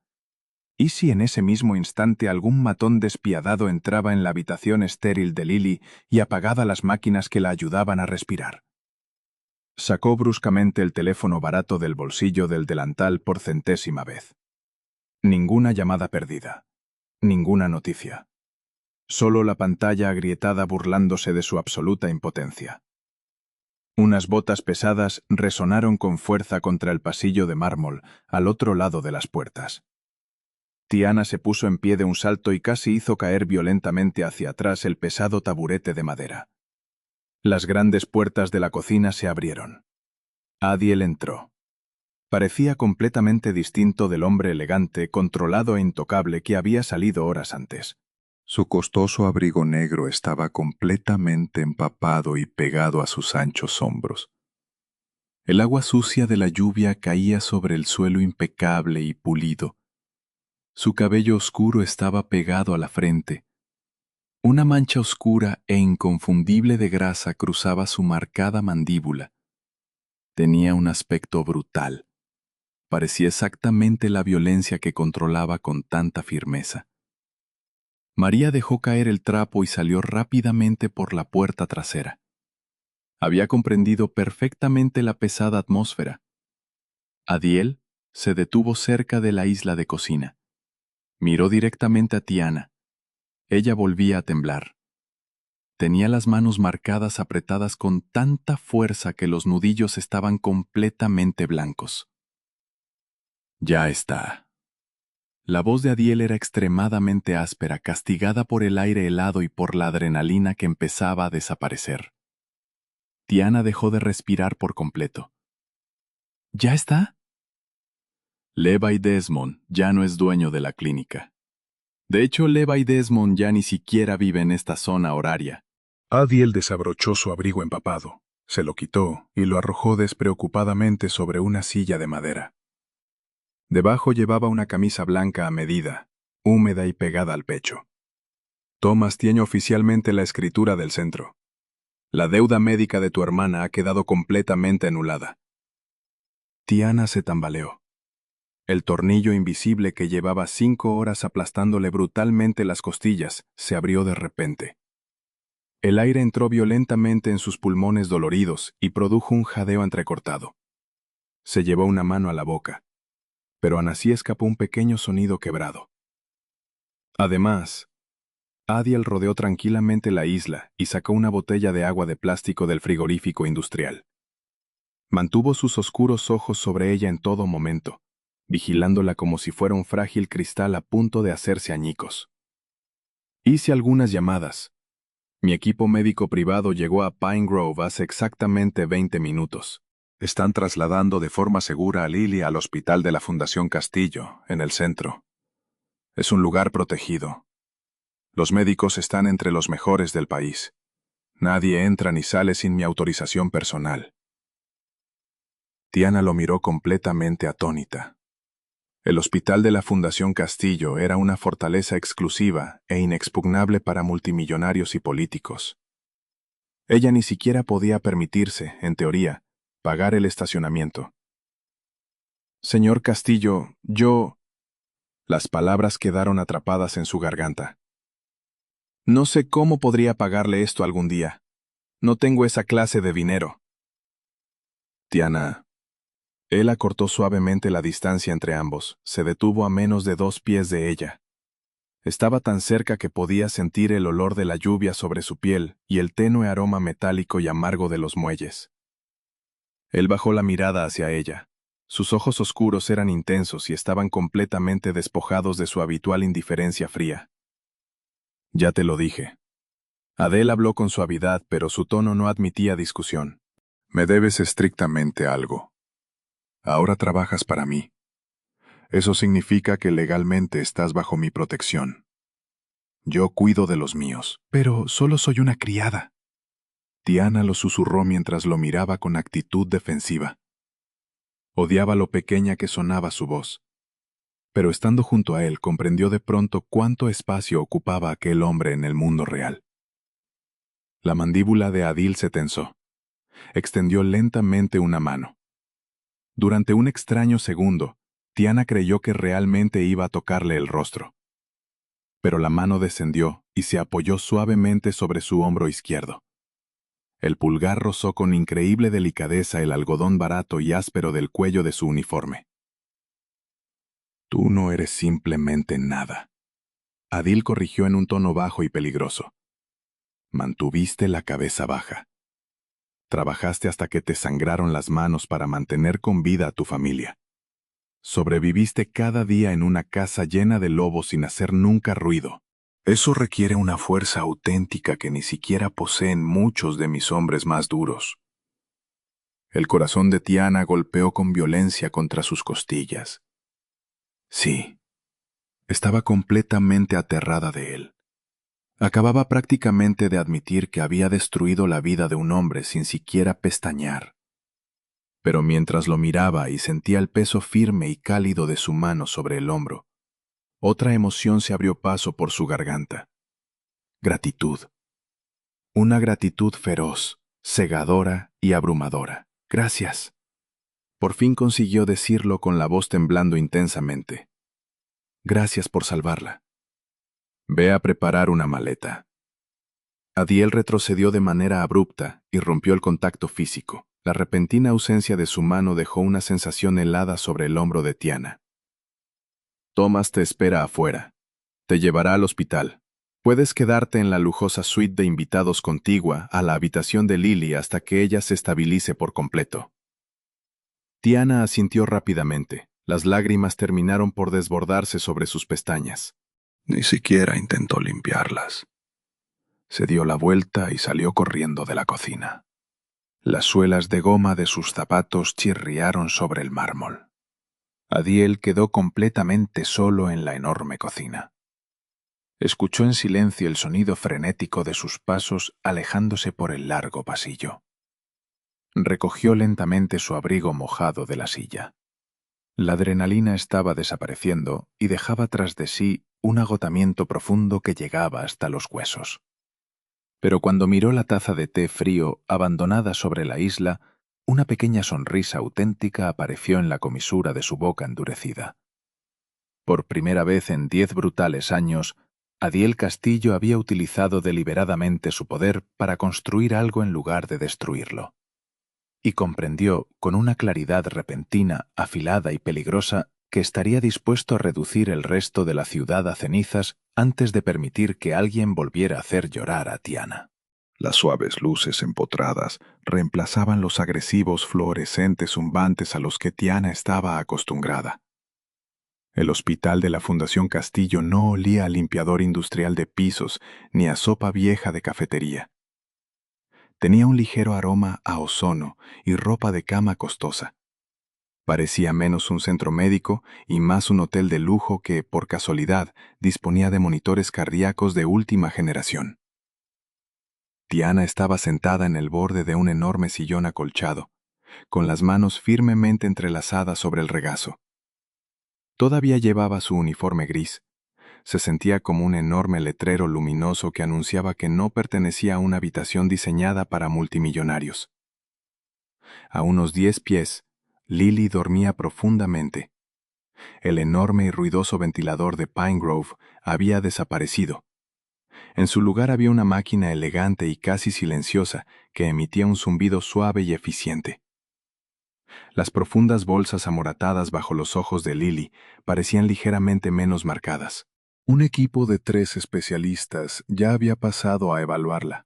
¿Y si en ese mismo instante algún matón despiadado entraba en la habitación estéril de Lily y apagaba las máquinas que la ayudaban a respirar? Sacó bruscamente el teléfono barato del bolsillo del delantal por 100ª vez. Ninguna llamada perdida. Ninguna noticia. Solo la pantalla agrietada burlándose de su absoluta impotencia. Unas botas pesadas resonaron con fuerza contra el pasillo de mármol al otro lado de las puertas. Tiana se puso en pie de un salto y casi hizo caer violentamente hacia atrás el pesado taburete de madera. Las grandes puertas de la cocina se abrieron. Adiel entró. Parecía completamente distinto del hombre elegante, controlado e intocable que había salido horas antes. Su costoso abrigo negro estaba completamente empapado y pegado a sus anchos hombros. El agua sucia de la lluvia caía sobre el suelo impecable y pulido. Su cabello oscuro estaba pegado a la frente. Una mancha oscura e inconfundible de grasa cruzaba su marcada mandíbula. Tenía un aspecto brutal. Parecía exactamente la violencia que controlaba con tanta firmeza. María dejó caer el trapo y salió rápidamente por la puerta trasera. Había comprendido perfectamente la pesada atmósfera. Adiel se detuvo cerca de la isla de cocina. Miró directamente a Tiana. Ella volvía a temblar. Tenía las manos marcadas apretadas con tanta fuerza que los nudillos estaban completamente blancos. «Ya está». La voz de Adiel era extremadamente áspera, castigada por el aire helado y por la adrenalina que empezaba a desaparecer. Tiana dejó de respirar por completo. «¿Ya está?» Levi Desmond ya no es dueño de la clínica. De hecho, Levi Desmond ya ni siquiera vive en esta zona horaria. Adiel desabrochó su abrigo empapado, se lo quitó y lo arrojó despreocupadamente sobre una silla de madera. Debajo llevaba una camisa blanca a medida, húmeda y pegada al pecho. Thomas tiene oficialmente la escritura del centro. La deuda médica de tu hermana ha quedado completamente anulada. Tiana se tambaleó. El tornillo invisible que llevaba 5 horas aplastándole brutalmente las costillas se abrió de repente. El aire entró violentamente en sus pulmones doloridos y produjo un jadeo entrecortado. Se llevó una mano a la boca, pero aún así escapó un pequeño sonido quebrado. Además, Adiel rodeó tranquilamente la isla y sacó una botella de agua de plástico del frigorífico industrial. Mantuvo sus oscuros ojos sobre ella en todo momento, vigilándola como si fuera un frágil cristal a punto de hacerse añicos. Hice algunas llamadas. Mi equipo médico privado llegó a Pine Grove hace exactamente 20 minutos. Están trasladando de forma segura a Lily al hospital de la Fundación Castillo, en el centro. Es un lugar protegido. Los médicos están entre los mejores del país. Nadie entra ni sale sin mi autorización personal. Tiana lo miró completamente atónita. El hospital de la Fundación Castillo era una fortaleza exclusiva e inexpugnable para multimillonarios y políticos. Ella ni siquiera podía permitirse, en teoría, pagar el estacionamiento. Señor Castillo, yo... Las palabras quedaron atrapadas en su garganta. No sé cómo podría pagarle esto algún día. No tengo esa clase de dinero. Tiana, Él acortó suavemente la distancia entre ambos, se detuvo a menos de 2 pies de ella. Estaba tan cerca que podía sentir el olor de la lluvia sobre su piel y el tenue aroma metálico y amargo de los muelles. Él bajó la mirada hacia ella. Sus ojos oscuros eran intensos y estaban completamente despojados de su habitual indiferencia fría. Ya te lo dije. Adele habló con suavidad, pero su tono no admitía discusión. Me debes estrictamente algo. Ahora trabajas para mí. Eso significa que legalmente estás bajo mi protección. Yo cuido de los míos, pero solo soy una criada. Tiana lo susurró mientras lo miraba con actitud defensiva. Odiaba lo pequeña que sonaba su voz. Pero estando junto a él comprendió de pronto cuánto espacio ocupaba aquel hombre en el mundo real. La mandíbula de Adil se tensó. Extendió lentamente una mano. Durante un extraño segundo, Tiana creyó que realmente iba a tocarle el rostro. Pero la mano descendió y se apoyó suavemente sobre su hombro izquierdo. El pulgar rozó con increíble delicadeza el algodón barato y áspero del cuello de su uniforme. Tú no eres simplemente nada. Adil corrigió en un tono bajo y peligroso. Mantuviste la cabeza baja. Trabajaste hasta que te sangraron las manos para mantener con vida a tu familia. Sobreviviste cada día en una casa llena de lobos sin hacer nunca ruido. Eso requiere una fuerza auténtica que ni siquiera poseen muchos de mis hombres más duros. El corazón de Tiana golpeó con violencia contra sus costillas. Sí, estaba completamente aterrada de él. Acababa prácticamente de admitir que había destruido la vida de un hombre sin siquiera pestañear. Pero mientras lo miraba y sentía el peso firme y cálido de su mano sobre el hombro, otra emoción se abrió paso por su garganta. Gratitud. Una gratitud feroz, cegadora y abrumadora. Gracias. Por fin consiguió decirlo con la voz temblando intensamente. Gracias por salvarla. Ve a preparar una maleta. Adiel retrocedió de manera abrupta y rompió el contacto físico. La repentina ausencia de su mano dejó una sensación helada sobre el hombro de Tiana. Thomas te espera afuera. Te llevará al hospital. Puedes quedarte en la lujosa suite de invitados contigua a la habitación de Lily hasta que ella se estabilice por completo. Tiana asintió rápidamente. Las lágrimas terminaron por desbordarse sobre sus pestañas. Ni siquiera intentó limpiarlas. Se dio la vuelta y salió corriendo de la cocina. Las suelas de goma de sus zapatos chirriaron sobre el mármol. Adiel quedó completamente solo en la enorme cocina. Escuchó en silencio el sonido frenético de sus pasos alejándose por el largo pasillo. Recogió lentamente su abrigo mojado de la silla. La adrenalina estaba desapareciendo y dejaba tras de sí un agotamiento profundo que llegaba hasta los huesos. Pero cuando miró la taza de té frío abandonada sobre la isla, una pequeña sonrisa auténtica apareció en la comisura de su boca endurecida. Por primera vez en 10 brutales años, Adiel Castillo había utilizado deliberadamente su poder para construir algo en lugar de destruirlo. Y comprendió, con una claridad repentina, afilada y peligrosa, que estaría dispuesto a reducir el resto de la ciudad a cenizas antes de permitir que alguien volviera a hacer llorar a Tiana. Las suaves luces empotradas reemplazaban los agresivos fluorescentes zumbantes a los que Tiana estaba acostumbrada. El hospital de la Fundación Castillo no olía a limpiador industrial de pisos ni a sopa vieja de cafetería. Tenía un ligero aroma a ozono y ropa de cama costosa. Parecía menos un centro médico y más un hotel de lujo que, por casualidad, disponía de monitores cardíacos de última generación. Tiana estaba sentada en el borde de un enorme sillón acolchado, con las manos firmemente entrelazadas sobre el regazo. Todavía llevaba su uniforme gris. Se sentía como un enorme letrero luminoso que anunciaba que no pertenecía a una habitación diseñada para multimillonarios. A unos 10 pies, Lily dormía profundamente. El enorme y ruidoso ventilador de Pine Grove había desaparecido. En su lugar había una máquina elegante y casi silenciosa que emitía un zumbido suave y eficiente. Las profundas bolsas amoratadas bajo los ojos de Lily parecían ligeramente menos marcadas. Un equipo de 3 especialistas ya había pasado a evaluarla.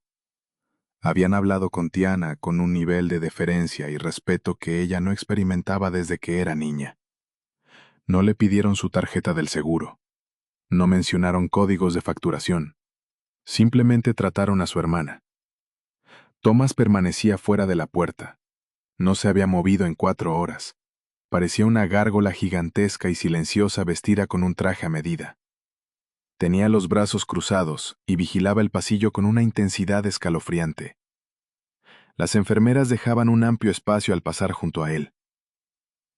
Habían hablado con Tiana con un nivel de deferencia y respeto que ella no experimentaba desde que era niña. No le pidieron su tarjeta del seguro. No mencionaron códigos de facturación. Simplemente trataron a su hermana. Thomas permanecía fuera de la puerta. No se había movido en 4 horas. Parecía una gárgola gigantesca y silenciosa vestida con un traje a medida. Tenía los brazos cruzados y vigilaba el pasillo con una intensidad escalofriante. Las enfermeras dejaban un amplio espacio al pasar junto a él.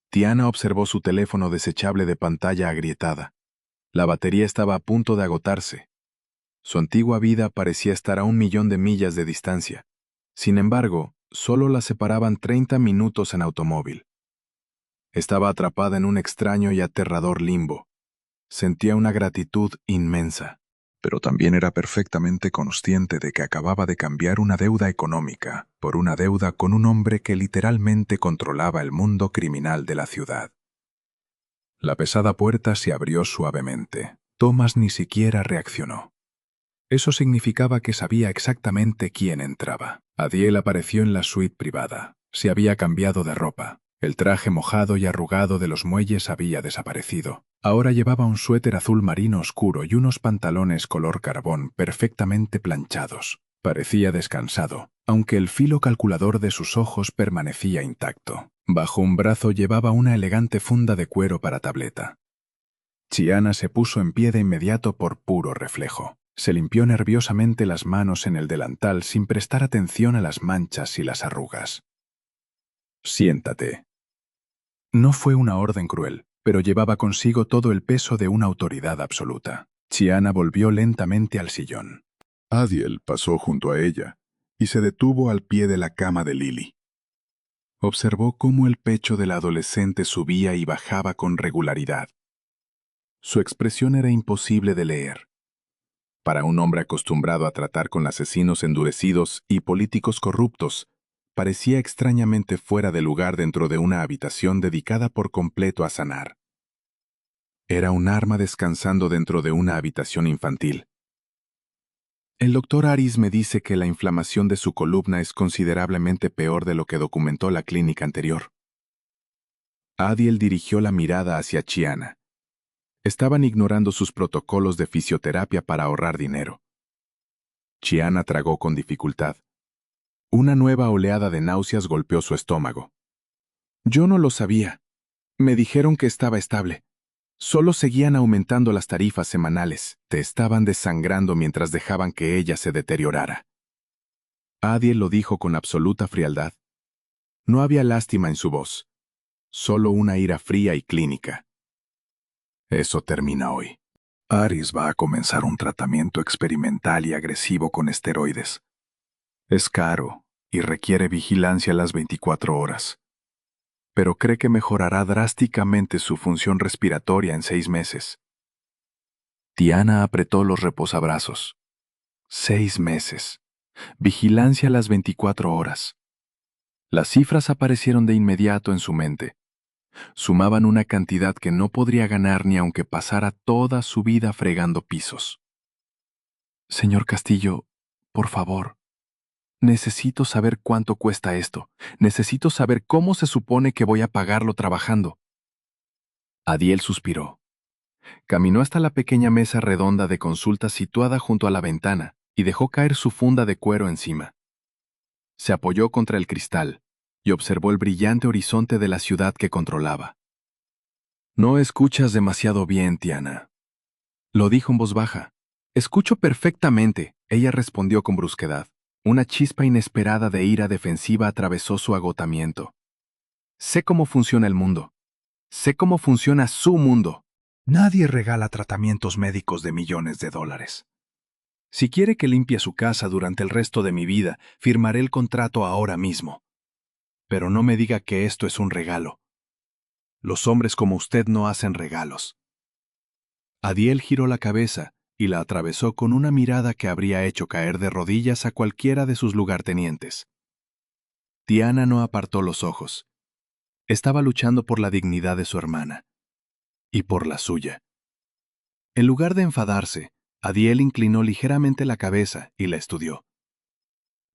Tiana observó su teléfono desechable de pantalla agrietada. La batería estaba a punto de agotarse. Su antigua vida parecía estar a 1.000.000 de millas de distancia. Sin embargo, solo la separaban 30 minutos en automóvil. Estaba atrapada en un extraño y aterrador limbo. Sentía una gratitud inmensa. Pero también era perfectamente consciente de que acababa de cambiar una deuda económica por una deuda con un hombre que literalmente controlaba el mundo criminal de la ciudad. La pesada puerta se abrió suavemente. Thomas ni siquiera reaccionó. Eso significaba que sabía exactamente quién entraba. Adiel apareció en la suite privada. Se había cambiado de ropa. El traje mojado y arrugado de los muelles había desaparecido. Ahora llevaba un suéter azul marino oscuro y unos pantalones color carbón perfectamente planchados. Parecía descansado, aunque el filo calculador de sus ojos permanecía intacto. Bajo un brazo llevaba una elegante funda de cuero para tableta. Tiana se puso en pie de inmediato por puro reflejo. Se limpió nerviosamente las manos en el delantal sin prestar atención a las manchas y las arrugas. «Siéntate». No fue una orden cruel, pero llevaba consigo todo el peso de una autoridad absoluta. Tiana volvió lentamente al sillón. Adiel pasó junto a ella y se detuvo al pie de la cama de Lily. Observó cómo el pecho de la adolescente subía y bajaba con regularidad. Su expresión era imposible de leer. Para un hombre acostumbrado a tratar con asesinos endurecidos y políticos corruptos, parecía extrañamente fuera de lugar dentro de una habitación dedicada por completo a sanar. Era un arma descansando dentro de una habitación infantil. El doctor Aris me dice que la inflamación de su columna es considerablemente peor de lo que documentó la clínica anterior. Adiel dirigió la mirada hacia Tiana. Estaban ignorando sus protocolos de fisioterapia para ahorrar dinero. Tiana tragó con dificultad. Una nueva oleada de náuseas golpeó su estómago. Yo no lo sabía. Me dijeron que estaba estable. Solo seguían aumentando las tarifas semanales. Te estaban desangrando mientras dejaban que ella se deteriorara. Adiel lo dijo con absoluta frialdad. No había lástima en su voz. Solo una ira fría y clínica. Eso termina hoy. Aris va a comenzar un tratamiento experimental y agresivo con esteroides. Es caro y requiere vigilancia las 24 horas. Pero cree que mejorará drásticamente su función respiratoria en 6 meses. Tiana apretó los reposabrazos. 6 meses. Vigilancia las 24 horas. Las cifras aparecieron de inmediato en su mente. Sumaban una cantidad que no podría ganar ni aunque pasara toda su vida fregando pisos. Señor Castillo, por favor. Necesito saber cuánto cuesta esto. Necesito saber cómo se supone que voy a pagarlo trabajando. Adiel suspiró. Caminó hasta la pequeña mesa redonda de consulta situada junto a la ventana y dejó caer su funda de cuero encima. Se apoyó contra el cristal y observó el brillante horizonte de la ciudad que controlaba. No escuchas demasiado bien, Tiana. Lo dijo en voz baja. Escucho perfectamente, ella respondió con brusquedad. Una chispa inesperada de ira defensiva atravesó su agotamiento. Sé cómo funciona el mundo. Sé cómo funciona su mundo. Nadie regala tratamientos médicos de millones de dólares. Si quiere que limpie su casa durante el resto de mi vida, firmaré el contrato ahora mismo. Pero no me diga que esto es un regalo. Los hombres como usted no hacen regalos. Adiel giró la cabeza y la atravesó con una mirada que habría hecho caer de rodillas a cualquiera de sus lugartenientes. Tiana no apartó los ojos. Estaba luchando por la dignidad de su hermana y por la suya. En lugar de enfadarse, Adiel inclinó ligeramente la cabeza y la estudió.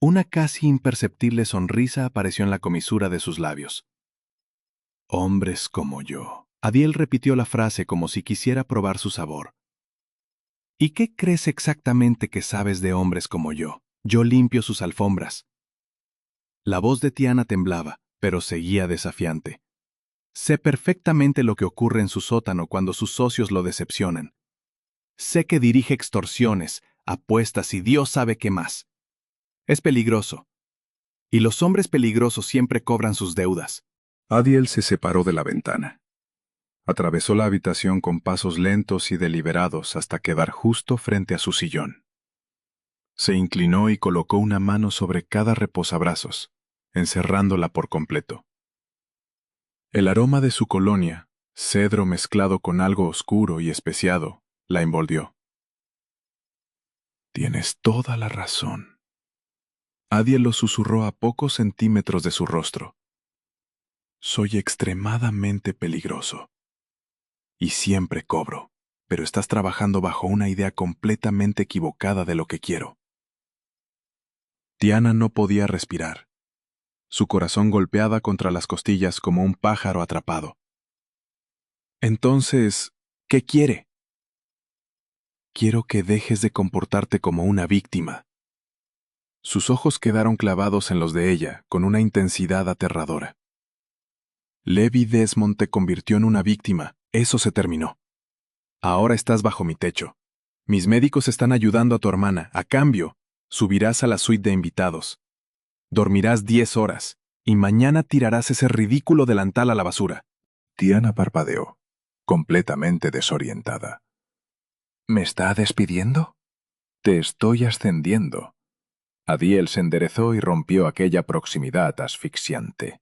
Una casi imperceptible sonrisa apareció en la comisura de sus labios. Hombres como yo. Adiel repitió la frase como si quisiera probar su sabor. ¿Y qué crees exactamente que sabes de hombres como yo? Yo limpio sus alfombras. La voz de Tiana temblaba, pero seguía desafiante. Sé perfectamente lo que ocurre en su sótano cuando sus socios lo decepcionan. Sé que dirige extorsiones, apuestas y Dios sabe qué más. Es peligroso. Y los hombres peligrosos siempre cobran sus deudas. Adiel se separó de la ventana. Atravesó la habitación con pasos lentos y deliberados hasta quedar justo frente a su sillón. Se inclinó y colocó una mano sobre cada reposabrazos, encerrándola por completo. El aroma de su colonia, cedro mezclado con algo oscuro y especiado, la envolvió. Tienes toda la razón. Adiel lo susurró a pocos centímetros de su rostro. Soy extremadamente peligroso. Y siempre cobro, pero estás trabajando bajo una idea completamente equivocada de lo que quiero. Tiana no podía respirar. Su corazón golpeaba contra las costillas como un pájaro atrapado. Entonces, ¿qué quiere? Quiero que dejes de comportarte como una víctima. Sus ojos quedaron clavados en los de ella con una intensidad aterradora. Levi Desmond te convirtió en una víctima. Eso se terminó. Ahora estás bajo mi techo. Mis médicos están ayudando a tu hermana. A cambio, subirás a la suite de invitados. Dormirás 10 horas y mañana tirarás ese ridículo delantal a la basura. Tiana parpadeó, completamente desorientada. ¿Me está despidiendo? Te estoy ascendiendo. Adiel se enderezó y rompió aquella proximidad asfixiante.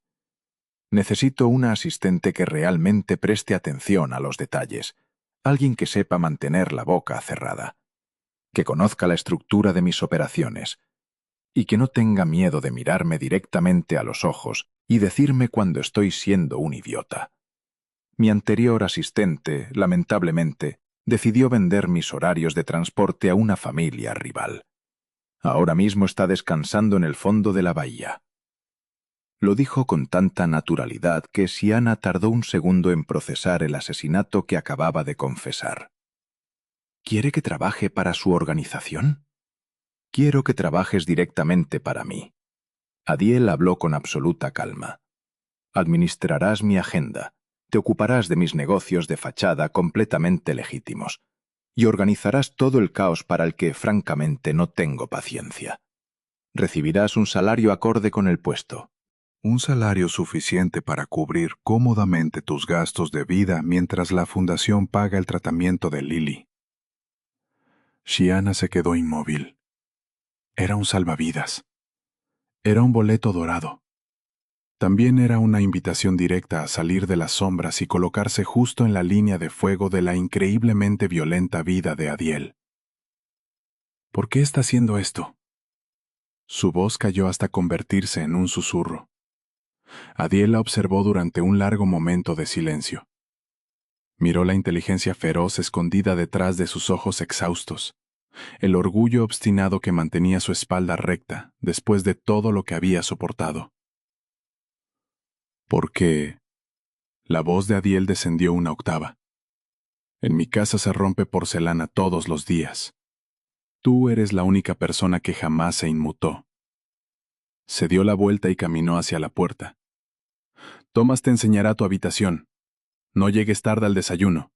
Necesito una asistente que realmente preste atención a los detalles, alguien que sepa mantener la boca cerrada, que conozca la estructura de mis operaciones y que no tenga miedo de mirarme directamente a los ojos y decirme cuando estoy siendo un idiota. Mi anterior asistente, lamentablemente, decidió vender mis horarios de transporte a una familia rival. Ahora mismo está descansando en el fondo de la bahía. Lo dijo con tanta naturalidad que Siana tardó un segundo en procesar el asesinato que acababa de confesar. ¿Quiere que trabaje para su organización? Quiero que trabajes directamente para mí. Adiel habló con absoluta calma. Administrarás mi agenda, te ocuparás de mis negocios de fachada completamente legítimos y organizarás todo el caos para el que, francamente, no tengo paciencia. Recibirás un salario acorde con el puesto. Un salario suficiente para cubrir cómodamente tus gastos de vida mientras la fundación paga el tratamiento de Lily. Shiana se quedó inmóvil. Era un salvavidas. Era un boleto dorado. También era una invitación directa a salir de las sombras y colocarse justo en la línea de fuego de la increíblemente violenta vida de Adiel. ¿Por qué está haciendo esto? Su voz cayó hasta convertirse en un susurro. Adiel la observó durante un largo momento de silencio. Miró la inteligencia feroz escondida detrás de sus ojos exhaustos, el orgullo obstinado que mantenía su espalda recta después de todo lo que había soportado. Porque la voz de Adiel descendió una octava. En mi casa se rompe porcelana todos los días. Tú eres la única persona que jamás se inmutó. Se dio la vuelta y caminó hacia la puerta. Thomas te enseñará tu habitación. No llegues tarde al desayuno.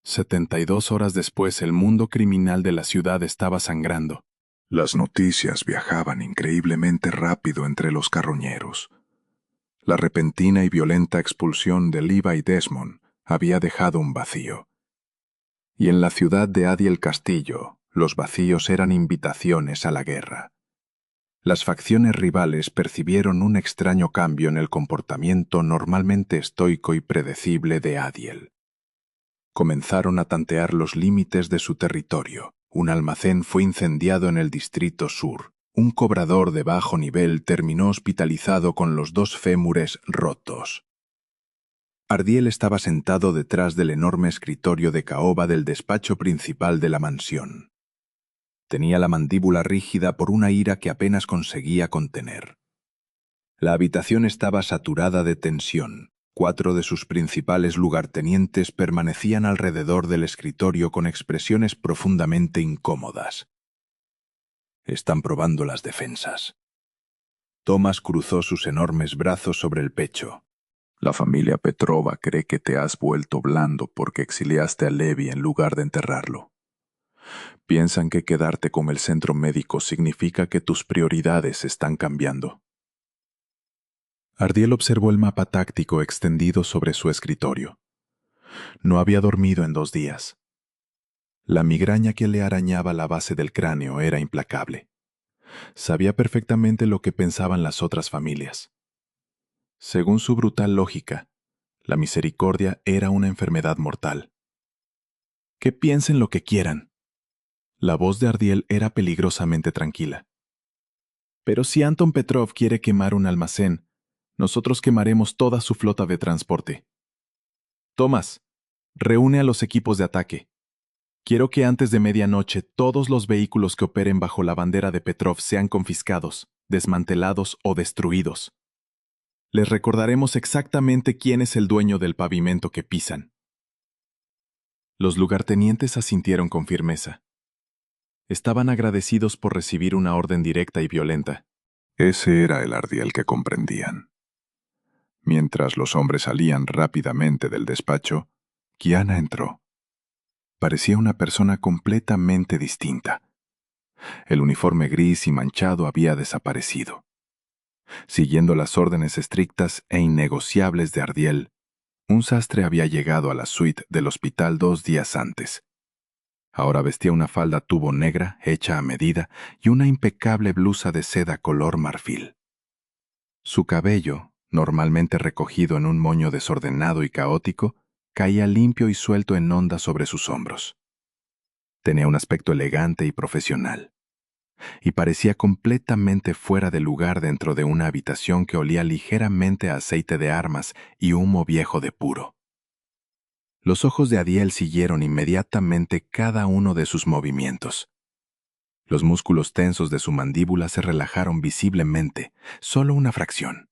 72 horas después, el mundo criminal de la ciudad estaba sangrando. Las noticias viajaban increíblemente rápido entre los carroñeros. La repentina y violenta expulsión de Levi Desmond había dejado un vacío. Y en la ciudad de Adiel Castillo, los vacíos eran invitaciones a la guerra. Las facciones rivales percibieron un extraño cambio en el comportamiento normalmente estoico y predecible de Adiel. Comenzaron a tantear los límites de su territorio. Un almacén fue incendiado en el Distrito Sur. un cobrador de bajo nivel terminó hospitalizado con los 2 fémures rotos. Ardiel estaba sentado detrás del enorme escritorio de caoba del despacho principal de la mansión. Tenía la mandíbula rígida por una ira que apenas conseguía contener. La habitación estaba saturada de tensión. 4 de sus principales lugartenientes permanecían alrededor del escritorio con expresiones profundamente incómodas. Están probando las defensas. Thomas cruzó sus enormes brazos sobre el pecho. La familia Petrova cree que te has vuelto blando porque exiliaste a Levi en lugar de enterrarlo. Piensan que quedarte con el centro médico significa que tus prioridades están cambiando. Ardiel observó el mapa táctico extendido sobre su escritorio. No había dormido en 2 días. La migraña que le arañaba la base del cráneo era implacable. Sabía perfectamente lo que pensaban las otras familias. Según su brutal lógica, la misericordia era una enfermedad mortal. Que piensen lo que quieran. La voz de Ardiel era peligrosamente tranquila. Pero si Anton Petrov quiere quemar un almacén, nosotros quemaremos toda su flota de transporte. Thomas, reúne a los equipos de ataque. Quiero que antes de medianoche todos los vehículos que operen bajo la bandera de Petrov sean confiscados, desmantelados o destruidos. Les recordaremos exactamente quién es el dueño del pavimento que pisan. Los lugartenientes asintieron con firmeza. Estaban agradecidos por recibir una orden directa y violenta. Ese era el Ardiel que comprendían. Mientras los hombres salían rápidamente del despacho, Kiana entró. Parecía una persona completamente distinta. El uniforme gris y manchado había desaparecido. Siguiendo las órdenes estrictas e innegociables de Ardiel, un sastre había llegado a la suite del hospital 2 días antes. Ahora vestía una falda tubo negra hecha a medida y una impecable blusa de seda color marfil. Su cabello, normalmente recogido en un moño desordenado y caótico, caía limpio y suelto en ondas sobre sus hombros. Tenía un aspecto elegante y profesional, y parecía completamente fuera de lugar dentro de una habitación que olía ligeramente a aceite de armas y humo viejo de puro. Los ojos de Adiel siguieron inmediatamente cada uno de sus movimientos. Los músculos tensos de su mandíbula se relajaron visiblemente, solo una fracción.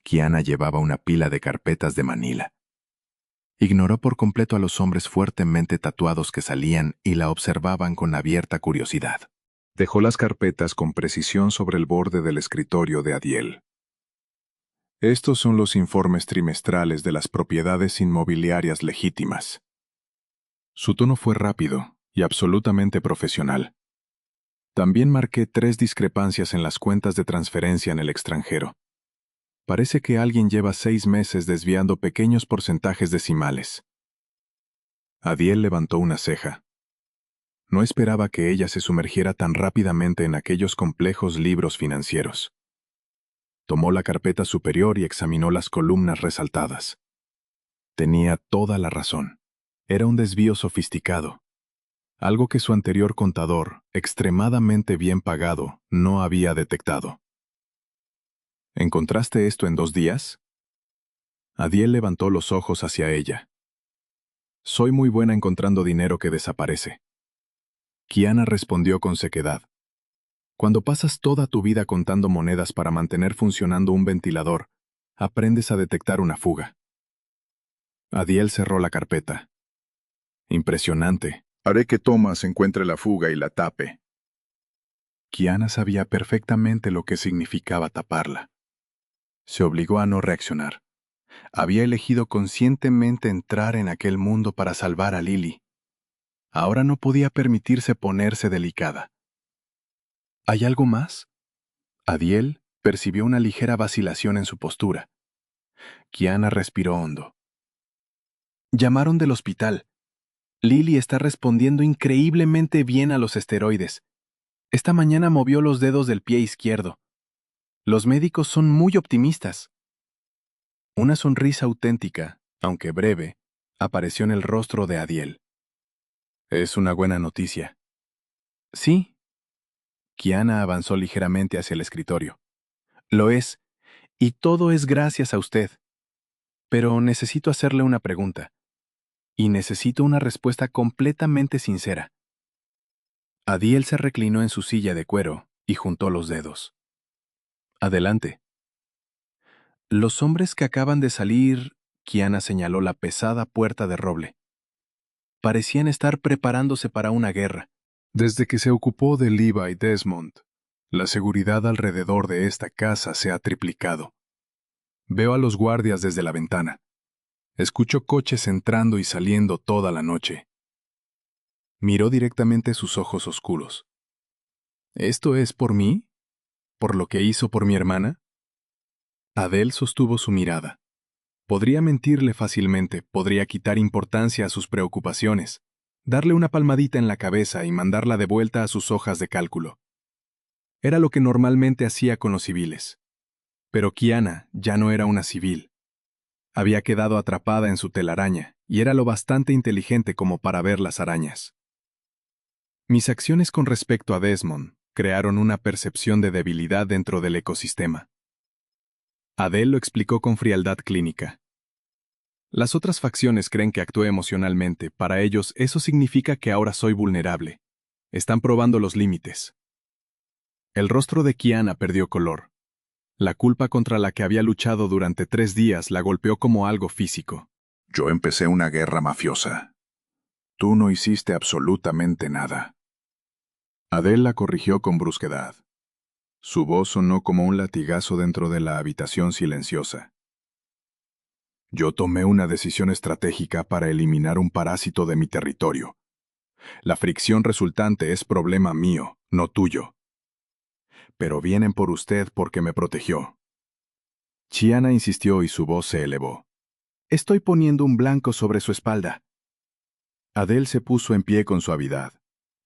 Kiana llevaba una pila de carpetas de Manila. Ignoró por completo a los hombres fuertemente tatuados que salían y la observaban con abierta curiosidad. Dejó las carpetas con precisión sobre el borde del escritorio de Adiel. Estos son los informes trimestrales de las propiedades inmobiliarias legítimas. Su tono fue rápido y absolutamente profesional. También marqué 3 discrepancias en las cuentas de transferencia en el extranjero. Parece que alguien lleva 6 meses desviando pequeños porcentajes decimales. Adiel levantó una ceja. No esperaba que ella se sumergiera tan rápidamente en aquellos complejos libros financieros. Tomó la carpeta superior y examinó las columnas resaltadas. Tenía toda la razón. Era un desvío sofisticado. Algo que su anterior contador, extremadamente bien pagado, no había detectado. ¿Encontraste esto en 2 días? Adiel levantó los ojos hacia ella. Soy muy buena encontrando dinero que desaparece. Kiana respondió con sequedad. Cuando pasas toda tu vida contando monedas para mantener funcionando un ventilador, aprendes a detectar una fuga. Adiel cerró la carpeta. Impresionante. Haré que Thomas encuentre la fuga y la tape. Kiana sabía perfectamente lo que significaba taparla. Se obligó a no reaccionar. Había elegido conscientemente entrar en aquel mundo para salvar a Lily. Ahora no podía permitirse ponerse delicada. ¿Hay algo más? Adiel percibió una ligera vacilación en su postura. Kiana respiró hondo. Llamaron del hospital. Lily está respondiendo increíblemente bien a los esteroides. Esta mañana movió los dedos del pie izquierdo. Los médicos son muy optimistas. Una sonrisa auténtica, aunque breve, apareció en el rostro de Adiel. Es una buena noticia. Sí. Kiana avanzó ligeramente hacia el escritorio. Lo es, y todo es gracias a usted. Pero necesito hacerle una pregunta. Y necesito una respuesta completamente sincera. Adiel se reclinó en su silla de cuero y juntó los dedos. Adelante. Los hombres que acaban de salir, Kiana señaló la pesada puerta de roble. Parecían estar preparándose para una guerra. Desde que se ocupó de Levi Desmond, la seguridad alrededor de esta casa se ha triplicado. Veo a los guardias desde la ventana. Escucho coches entrando y saliendo toda la noche. Miró directamente sus ojos oscuros. ¿Esto es por mí? ¿Por lo que hizo por mi hermana? Adele sostuvo su mirada. Podría mentirle fácilmente, podría quitar importancia a sus preocupaciones, darle una palmadita en la cabeza y mandarla de vuelta a sus hojas de cálculo. Era lo que normalmente hacía con los civiles. Pero Kiana ya no era una civil. Había quedado atrapada en su telaraña y era lo bastante inteligente como para ver las arañas. Mis acciones con respecto a Desmond crearon una percepción de debilidad dentro del ecosistema. Adele lo explicó con frialdad clínica. Las otras facciones creen que actué emocionalmente. Para ellos, eso significa que ahora soy vulnerable. Están probando los límites. El rostro de Kiana perdió color. La culpa contra la que había luchado durante 3 días la golpeó como algo físico. Yo empecé una guerra mafiosa. Tú no hiciste absolutamente nada. Adele la corrigió con brusquedad. Su voz sonó como un latigazo dentro de la habitación silenciosa. Yo tomé una decisión estratégica para eliminar un parásito de mi territorio. La fricción resultante es problema mío, no tuyo. Pero vienen por usted porque me protegió. Chiana insistió y su voz se elevó. Estoy poniendo un blanco sobre su espalda. Adele se puso en pie con suavidad.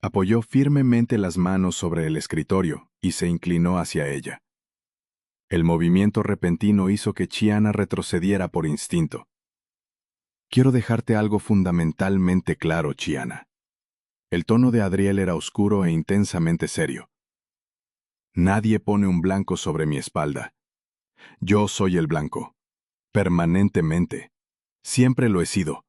Apoyó firmemente las manos sobre el escritorio y se inclinó hacia ella. El movimiento repentino hizo que Chiana retrocediera por instinto. Quiero dejarte algo fundamentalmente claro, Chiana. El tono de Adriel era oscuro e intensamente serio. Nadie pone un blanco sobre mi espalda. Yo soy el blanco. Permanentemente. Siempre lo he sido.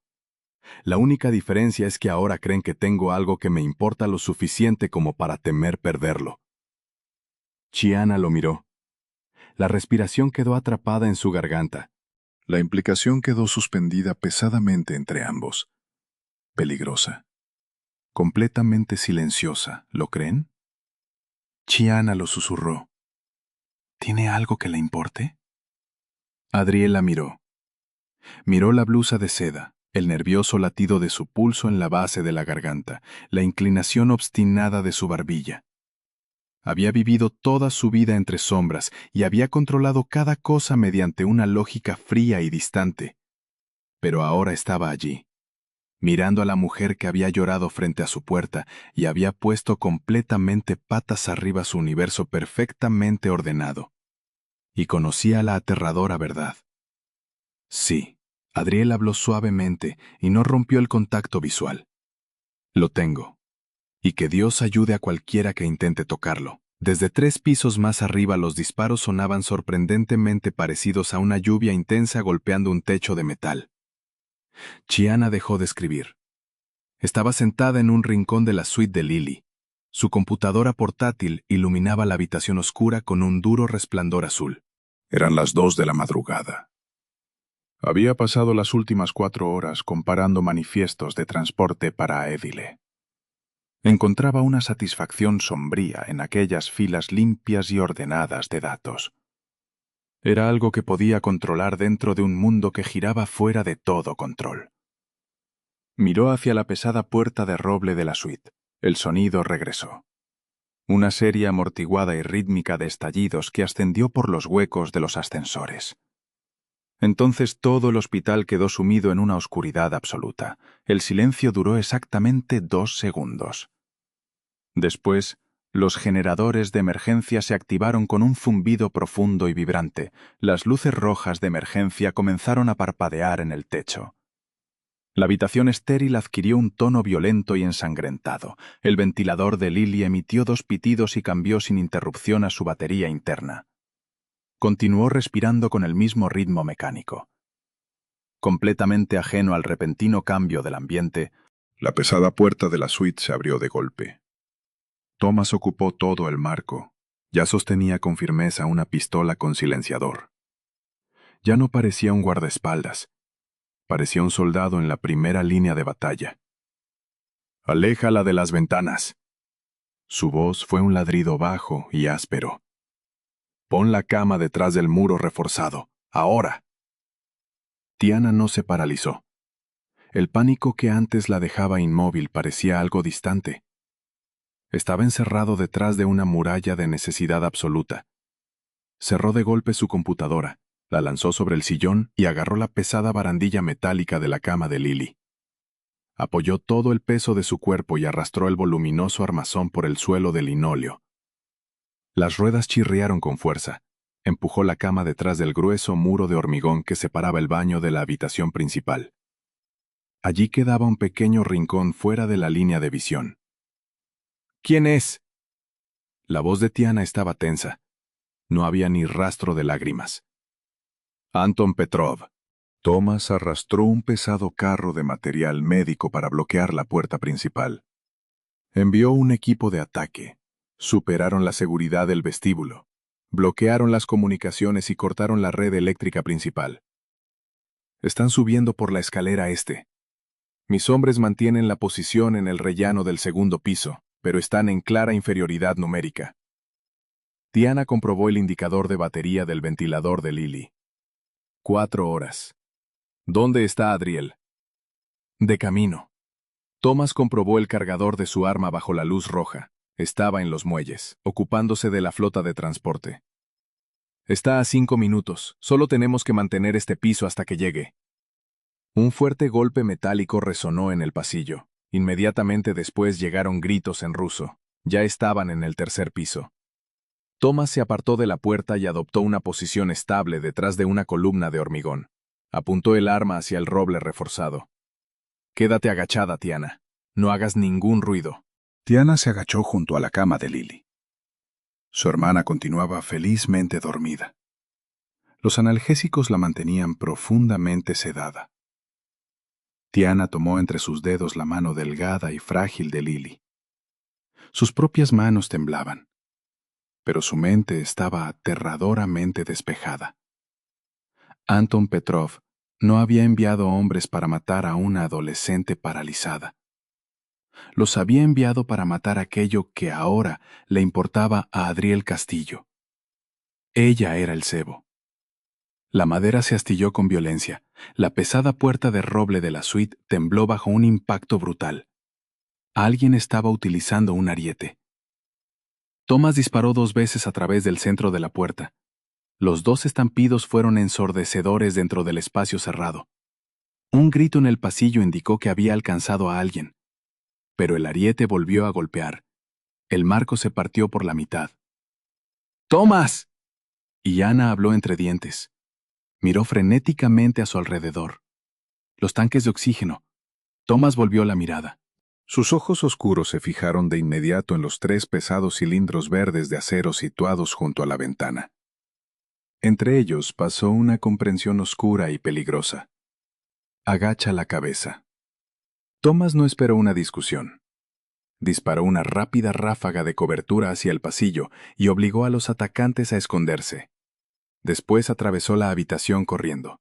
La única diferencia es que ahora creen que tengo algo que me importa lo suficiente como para temer perderlo. Chiana lo miró. La respiración quedó atrapada en su garganta. La implicación quedó suspendida pesadamente entre ambos. Peligrosa. Completamente silenciosa, ¿lo creen? Chiana lo susurró. ¿Tiene algo que le importe? Adriel la miró. Miró la blusa de seda, el nervioso latido de su pulso en la base de la garganta, la inclinación obstinada de su barbilla. Había vivido toda su vida entre sombras y había controlado cada cosa mediante una lógica fría y distante. Pero ahora estaba allí, mirando a la mujer que había llorado frente a su puerta y había puesto completamente patas arriba su universo perfectamente ordenado. Y conocía la aterradora verdad. Sí, Adriel habló suavemente y no rompió el contacto visual. Lo tengo. Y que Dios ayude a cualquiera que intente tocarlo. Desde 3 pisos más arriba los disparos sonaban sorprendentemente parecidos a una lluvia intensa golpeando un techo de metal. Chiana dejó de escribir. Estaba sentada en un rincón de la suite de Lily. Su computadora portátil iluminaba la habitación oscura con un duro resplandor azul. Eran las 2 de la madrugada. Había pasado las últimas 4 horas comparando manifiestos de transporte para Edile. Encontraba una satisfacción sombría en aquellas filas limpias y ordenadas de datos. Era algo que podía controlar dentro de un mundo que giraba fuera de todo control. Miró hacia la pesada puerta de roble de la suite. El sonido regresó. Una serie amortiguada y rítmica de estallidos que ascendió por los huecos de los ascensores. Entonces todo el hospital quedó sumido en una oscuridad absoluta. El silencio duró exactamente 2 segundos. Después, los generadores de emergencia se activaron con un zumbido profundo y vibrante. Las luces rojas de emergencia comenzaron a parpadear en el techo. La habitación estéril adquirió un tono violento y ensangrentado. El ventilador de Lily emitió 2 pitidos y cambió sin interrupción a su batería interna. Continuó respirando con el mismo ritmo mecánico. Completamente ajeno al repentino cambio del ambiente, La pesada puerta de la suite se abrió de golpe. Thomas ocupó todo el marco. Ya sostenía con firmeza una pistola con silenciador. Ya no parecía un guardaespaldas. Parecía un soldado en la primera línea de batalla. «Aléjala de las ventanas». Su voz fue un ladrido bajo y áspero. «Pon la cama detrás del muro reforzado. Ahora». Tiana no se paralizó. El pánico que antes la dejaba inmóvil parecía algo distante. Estaba encerrado detrás de una muralla de necesidad absoluta. Cerró de golpe su computadora, la lanzó sobre el sillón y agarró la pesada barandilla metálica de la cama de Lily. Apoyó todo el peso de su cuerpo y arrastró el voluminoso armazón por el suelo de linóleo. Las ruedas chirriaron con fuerza. Empujó la cama detrás del grueso muro de hormigón que separaba el baño de la habitación principal. Allí quedaba un pequeño rincón fuera de la línea de visión. «¿Quién es?». La voz de Tiana estaba tensa. No había ni rastro de lágrimas. «Anton Petrov». Thomas arrastró un pesado carro de material médico para bloquear la puerta principal. Envió un equipo de ataque. Superaron la seguridad del vestíbulo. Bloquearon las comunicaciones y cortaron la red eléctrica principal. «Están subiendo por la escalera este. Mis hombres mantienen la posición en el rellano del segundo piso, pero están en clara inferioridad numérica». Tiana comprobó el indicador de batería del ventilador de Lily. 4 horas. «¿Dónde está Adriel?». «De camino». Thomas comprobó el cargador de su arma bajo la luz roja. Estaba en los muelles, ocupándose de la flota de transporte. «Está a 5 minutos. Solo tenemos que mantener este piso hasta que llegue». Un fuerte golpe metálico resonó en el pasillo. Inmediatamente después llegaron gritos en ruso. Ya estaban en el 3er piso. Thomas se apartó de la puerta y adoptó una posición estable detrás de una columna de hormigón. Apuntó el arma hacia el roble reforzado. «Quédate agachada, Tiana. No hagas ningún ruido». Tiana se agachó junto a la cama de Lily. Su hermana continuaba felizmente dormida. Los analgésicos la mantenían profundamente sedada. Tiana tomó entre sus dedos la mano delgada y frágil de Lily. Sus propias manos temblaban, pero su mente estaba aterradoramente despejada. Anton Petrov no había enviado hombres para matar a una adolescente paralizada. Los había enviado para matar aquello que ahora le importaba a Adriel Castillo. Ella era el cebo. La madera se astilló con violencia. La pesada puerta de roble de la suite tembló bajo un impacto brutal. Alguien estaba utilizando un ariete. Thomas disparó 2 veces a través del centro de la puerta. Los 2 estampidos fueron ensordecedores dentro del espacio cerrado. Un grito en el pasillo indicó que había alcanzado a alguien. Pero el ariete volvió a golpear. El marco se partió por la mitad. «¡Thomas!». Y Ana habló entre dientes. Miró frenéticamente a su alrededor. Los tanques de oxígeno. Thomas volvió la mirada. Sus ojos oscuros se fijaron de inmediato en los 3 pesados cilindros verdes de acero situados junto a la ventana. Entre ellos pasó una comprensión oscura y peligrosa. «Agacha la cabeza». Thomas no esperó una discusión. Disparó una rápida ráfaga de cobertura hacia el pasillo y obligó a los atacantes a esconderse. Después atravesó la habitación corriendo.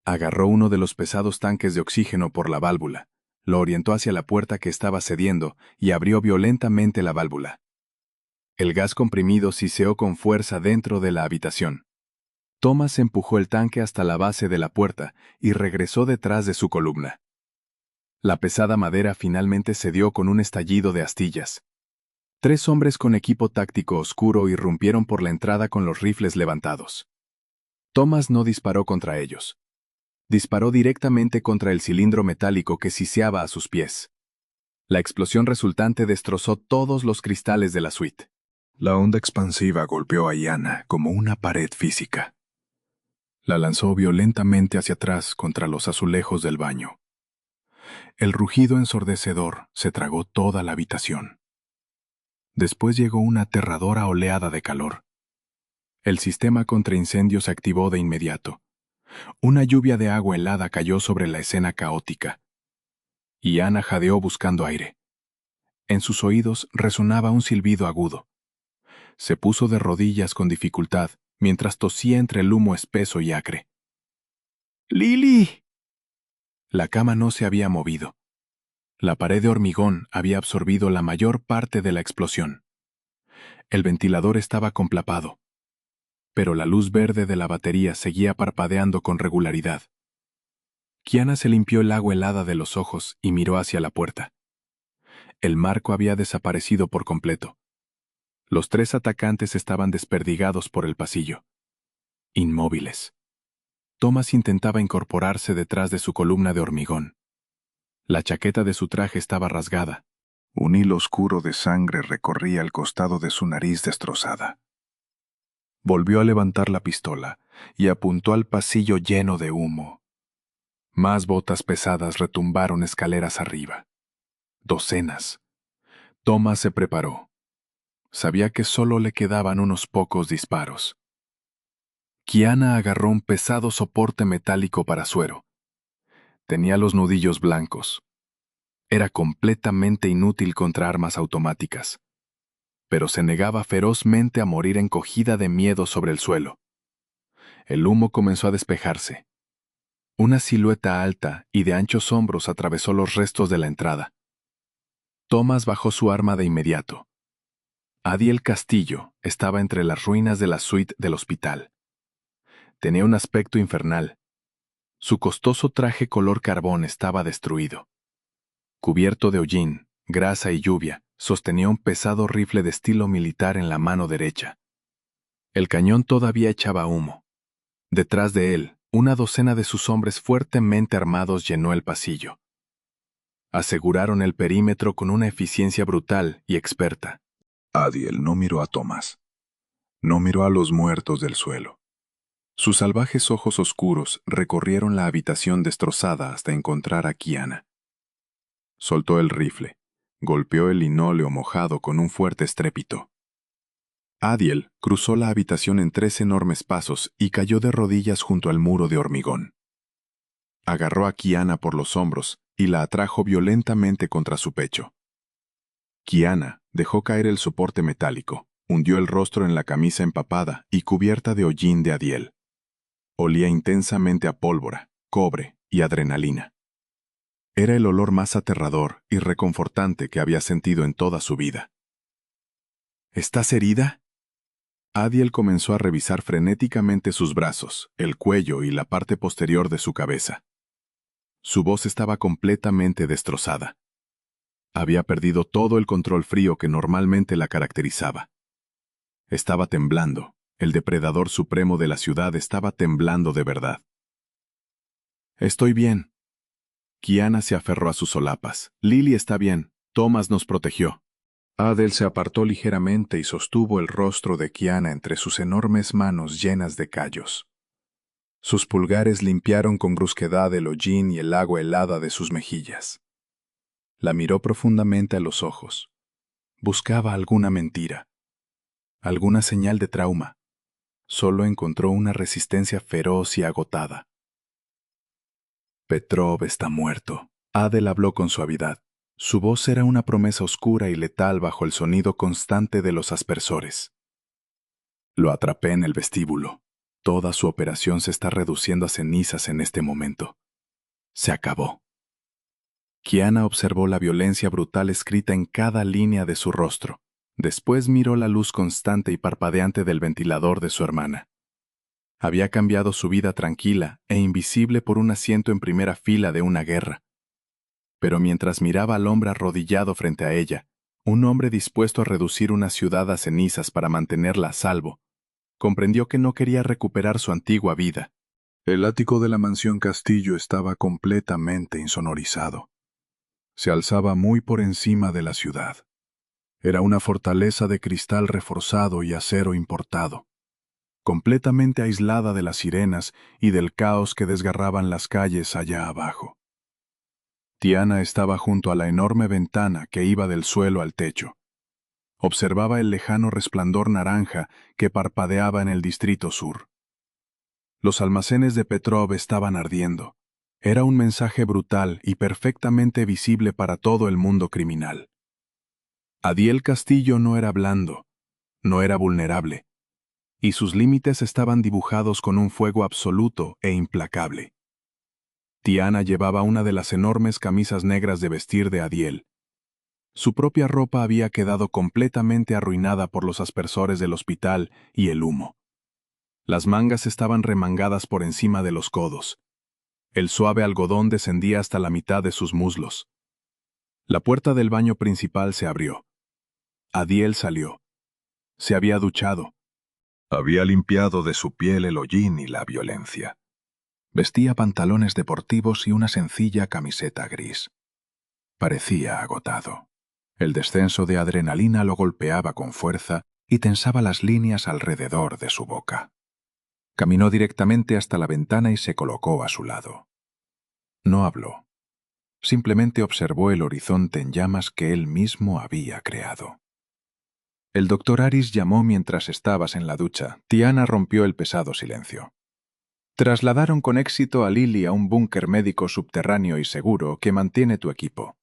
Agarró uno de los pesados tanques de oxígeno por la válvula, lo orientó hacia la puerta que estaba cediendo y abrió violentamente la válvula. El gas comprimido siseó con fuerza dentro de la habitación. Thomas empujó el tanque hasta la base de la puerta y regresó detrás de su columna. La pesada madera finalmente cedió con un estallido de astillas. 3 hombres con equipo táctico oscuro irrumpieron por la entrada con los rifles levantados. Thomas no disparó contra ellos. Disparó directamente contra el cilindro metálico que siseaba a sus pies. La explosión resultante destrozó todos los cristales de la suite. La onda expansiva golpeó a Iana como una pared física. La lanzó violentamente hacia atrás contra los azulejos del baño. El rugido ensordecedor se tragó toda la habitación. Después llegó una aterradora oleada de calor. El sistema contra incendios se activó de inmediato. Una lluvia de agua helada cayó sobre la escena caótica. Y Ana jadeó buscando aire. En sus oídos resonaba un silbido agudo. Se puso de rodillas con dificultad mientras tosía entre el humo espeso y acre. ¡Lily! La cama no se había movido. La pared de hormigón había absorbido la mayor parte de la explosión. El ventilador estaba complapado, pero la luz verde de la batería seguía parpadeando con regularidad. Kiana se limpió el agua helada de los ojos y miró hacia la puerta. El marco había desaparecido por completo. Los 3 atacantes estaban desperdigados por el pasillo, inmóviles. Thomas intentaba incorporarse detrás de su columna de hormigón. La chaqueta de su traje estaba rasgada. Un hilo oscuro de sangre recorría el costado de su nariz destrozada. Volvió a levantar la pistola y apuntó al pasillo lleno de humo. Más botas pesadas retumbaron escaleras arriba. Docenas. Thomas se preparó. Sabía que solo le quedaban unos pocos disparos. Kiana agarró un pesado soporte metálico para suero. Tenía los nudillos blancos. Era completamente inútil contra armas automáticas, pero se negaba ferozmente a morir encogida de miedo sobre el suelo. El humo comenzó a despejarse. Una silueta alta y de anchos hombros atravesó los restos de la entrada. Thomas bajó su arma de inmediato. Adiel Castillo estaba entre las ruinas de la suite del hospital. Tenía un aspecto infernal. Su costoso traje color carbón estaba destruido. Cubierto de hollín, grasa y lluvia, sostenía un pesado rifle de estilo militar en la mano derecha. El cañón todavía echaba humo. Detrás de él, una docena de sus hombres fuertemente armados llenó el pasillo. Aseguraron el perímetro con una eficiencia brutal y experta. Adiel no miró a Thomas. No miró a los muertos del suelo. Sus salvajes ojos oscuros recorrieron la habitación destrozada hasta encontrar a Kiana. Soltó el rifle. Golpeó el linóleo mojado con un fuerte estrépito. Adiel cruzó la habitación en 3 enormes pasos y cayó de rodillas junto al muro de hormigón. Agarró a Kiana por los hombros y la atrajo violentamente contra su pecho. Kiana dejó caer el soporte metálico, hundió el rostro en la camisa empapada y cubierta de hollín de Adiel. Olía intensamente a pólvora, cobre y adrenalina. Era el olor más aterrador y reconfortante que había sentido en toda su vida. ¿Estás herida? Adiel comenzó a revisar frenéticamente sus brazos, el cuello y la parte posterior de su cabeza. Su voz estaba completamente destrozada. Había perdido todo el control frío que normalmente la caracterizaba. Estaba temblando. El depredador supremo de la ciudad estaba temblando de verdad. Estoy bien. Kiana se aferró a sus solapas. Lily está bien. Thomas nos protegió. Adiel se apartó ligeramente y sostuvo el rostro de Kiana entre sus enormes manos llenas de callos. Sus pulgares limpiaron con brusquedad el hollín y el agua helada de sus mejillas. La miró profundamente a los ojos. Buscaba alguna mentira, alguna señal de trauma. Solo encontró una resistencia feroz y agotada. Petrov está muerto. Adiel habló con suavidad. Su voz era una promesa oscura y letal bajo el sonido constante de los aspersores. Lo atrapé en el vestíbulo. Toda su operación se está reduciendo a cenizas en este momento. Se acabó. Kiana observó la violencia brutal escrita en cada línea de su rostro. Después miró la luz constante y parpadeante del ventilador de su hermana. Había cambiado su vida tranquila e invisible por un asiento en primera fila de una guerra. Pero mientras miraba al hombre arrodillado frente a ella, un hombre dispuesto a reducir una ciudad a cenizas para mantenerla a salvo, comprendió que no quería recuperar su antigua vida. El ático de la mansión Castillo estaba completamente insonorizado. Se alzaba muy por encima de la ciudad. Era una fortaleza de cristal reforzado y acero importado, completamente aislada de las sirenas y del caos que desgarraban las calles allá abajo. Tiana estaba junto a la enorme ventana que iba del suelo al techo. Observaba el lejano resplandor naranja que parpadeaba en el distrito sur. Los almacenes de Petrov estaban ardiendo. Era un mensaje brutal y perfectamente visible para todo el mundo criminal. Adiel Castillo no era blando, no era vulnerable, y sus límites estaban dibujados con un fuego absoluto e implacable. Tiana llevaba una de las enormes camisas negras de vestir de Adiel. Su propia ropa había quedado completamente arruinada por los aspersores del hospital y el humo. Las mangas estaban remangadas por encima de los codos. El suave algodón descendía hasta la mitad de sus muslos. La puerta del baño principal se abrió. Adiel salió. Se había duchado. Había limpiado de su piel el hollín y la violencia. Vestía pantalones deportivos y una sencilla camiseta gris. Parecía agotado. El descenso de adrenalina lo golpeaba con fuerza y tensaba las líneas alrededor de su boca. Caminó directamente hasta la ventana y se colocó a su lado. No habló. Simplemente observó el horizonte en llamas que él mismo había creado. El doctor Aris llamó mientras estabas en la ducha. Tiana rompió el pesado silencio. Trasladaron con éxito a Lily a un búnker médico subterráneo y seguro que mantiene tu equipo.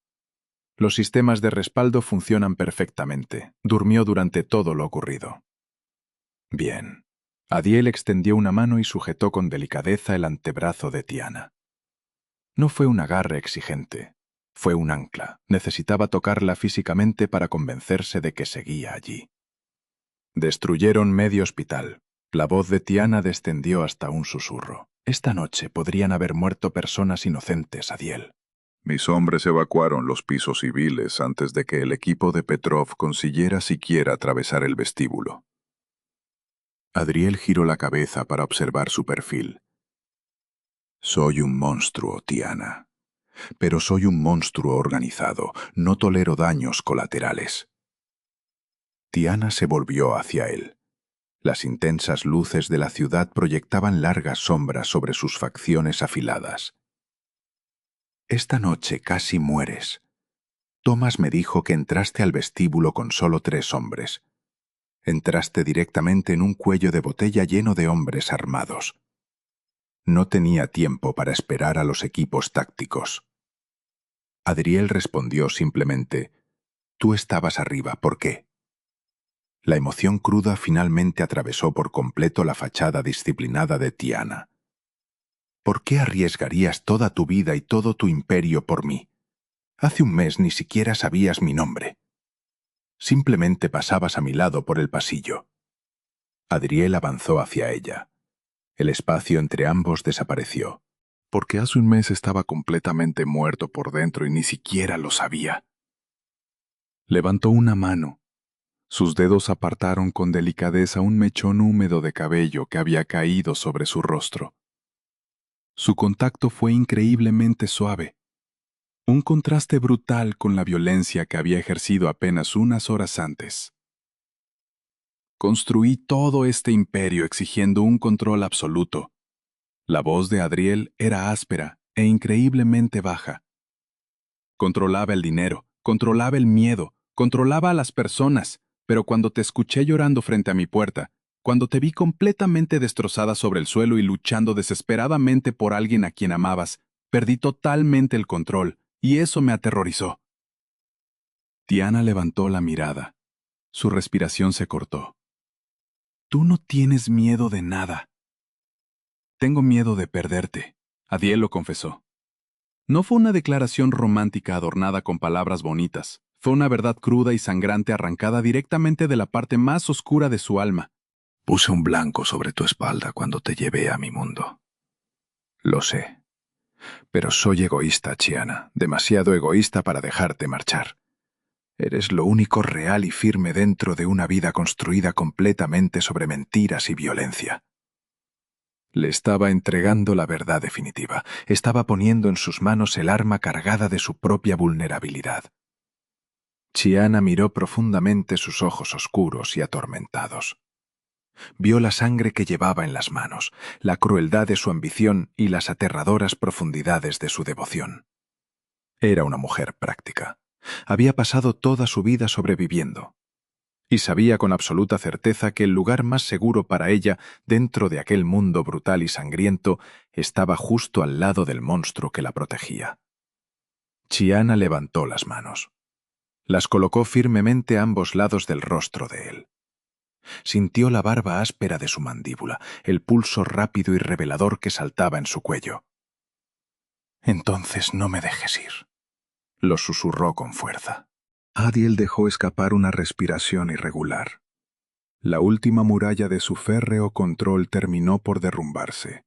Los sistemas de respaldo funcionan perfectamente. Durmió durante todo lo ocurrido. Bien. Adiel extendió una mano y sujetó con delicadeza el antebrazo de Tiana. No fue un agarre exigente. Fue un ancla. Necesitaba tocarla físicamente para convencerse de que seguía allí. Destruyeron medio hospital. La voz de Tiana descendió hasta un susurro. Esta noche podrían haber muerto personas inocentes, Adiel. Mis hombres evacuaron los pisos civiles antes de que el equipo de Petrov consiguiera siquiera atravesar el vestíbulo. Adriel giró la cabeza para observar su perfil. Soy un monstruo, Tiana. Pero soy un monstruo organizado. No tolero daños colaterales. Tiana se volvió hacia él. Las intensas luces de la ciudad proyectaban largas sombras sobre sus facciones afiladas. Esta noche casi mueres. Thomas me dijo que entraste al vestíbulo con solo 3 hombres. Entraste directamente en un cuello de botella lleno de hombres armados. No tenía tiempo para esperar a los equipos tácticos. Adriel respondió simplemente, «Tú estabas arriba, ¿por qué?» La emoción cruda finalmente atravesó por completo la fachada disciplinada de Tiana. ¿Por qué arriesgarías toda tu vida y todo tu imperio por mí? Hace un mes ni siquiera sabías mi nombre. Simplemente pasabas a mi lado por el pasillo. Adriel avanzó hacia ella. El espacio entre ambos desapareció. Porque hace un mes estaba completamente muerto por dentro y ni siquiera lo sabía. Levantó una mano. Sus dedos apartaron con delicadeza un mechón húmedo de cabello que había caído sobre su rostro. Su contacto fue increíblemente suave. Un contraste brutal con la violencia que había ejercido apenas unas horas antes. Construí todo este imperio exigiendo un control absoluto. La voz de Adriel era áspera e increíblemente baja. Controlaba el dinero, controlaba el miedo, controlaba a las personas, pero cuando te escuché llorando frente a mi puerta, cuando te vi completamente destrozada sobre el suelo y luchando desesperadamente por alguien a quien amabas, perdí totalmente el control, y eso me aterrorizó. Tiana levantó la mirada. Su respiración se cortó. Tú no tienes miedo de nada. Tengo miedo de perderte, Adiel lo confesó. No fue una declaración romántica adornada con palabras bonitas. Fue una verdad cruda y sangrante arrancada directamente de la parte más oscura de su alma. Puse un blanco sobre tu espalda cuando te llevé a mi mundo. Lo sé. Pero soy egoísta, Tiana, demasiado egoísta para dejarte marchar. Eres lo único real y firme dentro de una vida construida completamente sobre mentiras y violencia. Le estaba entregando la verdad definitiva. Estaba poniendo en sus manos el arma cargada de su propia vulnerabilidad. Tiana miró profundamente sus ojos oscuros y atormentados. Vio la sangre que llevaba en las manos, la crueldad de su ambición y las aterradoras profundidades de su devoción. Era una mujer práctica. Había pasado toda su vida sobreviviendo. Y sabía con absoluta certeza que el lugar más seguro para ella, dentro de aquel mundo brutal y sangriento, estaba justo al lado del monstruo que la protegía. Chiana levantó las manos. Las colocó firmemente a ambos lados del rostro de él. Sintió la barba áspera de su mandíbula, el pulso rápido y revelador que saltaba en su cuello. «Entonces no me dejes ir», lo susurró con fuerza. Adiel dejó escapar una respiración irregular. La última muralla de su férreo control terminó por derrumbarse.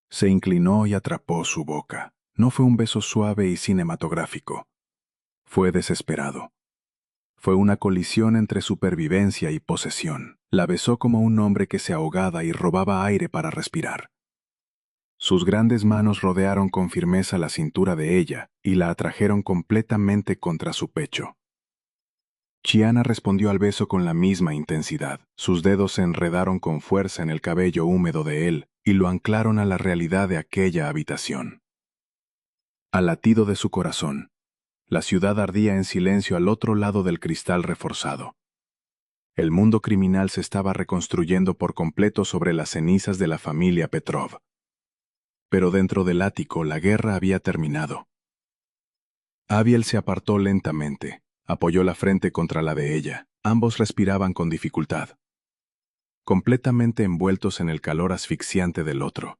Se inclinó y atrapó su boca. No fue un beso suave y cinematográfico. Fue desesperado. Fue una colisión entre supervivencia y posesión. La besó como un hombre que se ahogaba y robaba aire para respirar. Sus grandes manos rodearon con firmeza la cintura de ella y la atrajeron completamente contra su pecho. Chiana respondió al beso con la misma intensidad. Sus dedos se enredaron con fuerza en el cabello húmedo de él y lo anclaron a la realidad de aquella habitación. Al latido de su corazón, la ciudad ardía en silencio al otro lado del cristal reforzado. El mundo criminal se estaba reconstruyendo por completo sobre las cenizas de la familia Petrov. Pero dentro del ático la guerra había terminado. Abiel se apartó lentamente, apoyó la frente contra la de ella. Ambos respiraban con dificultad, completamente envueltos en el calor asfixiante del otro.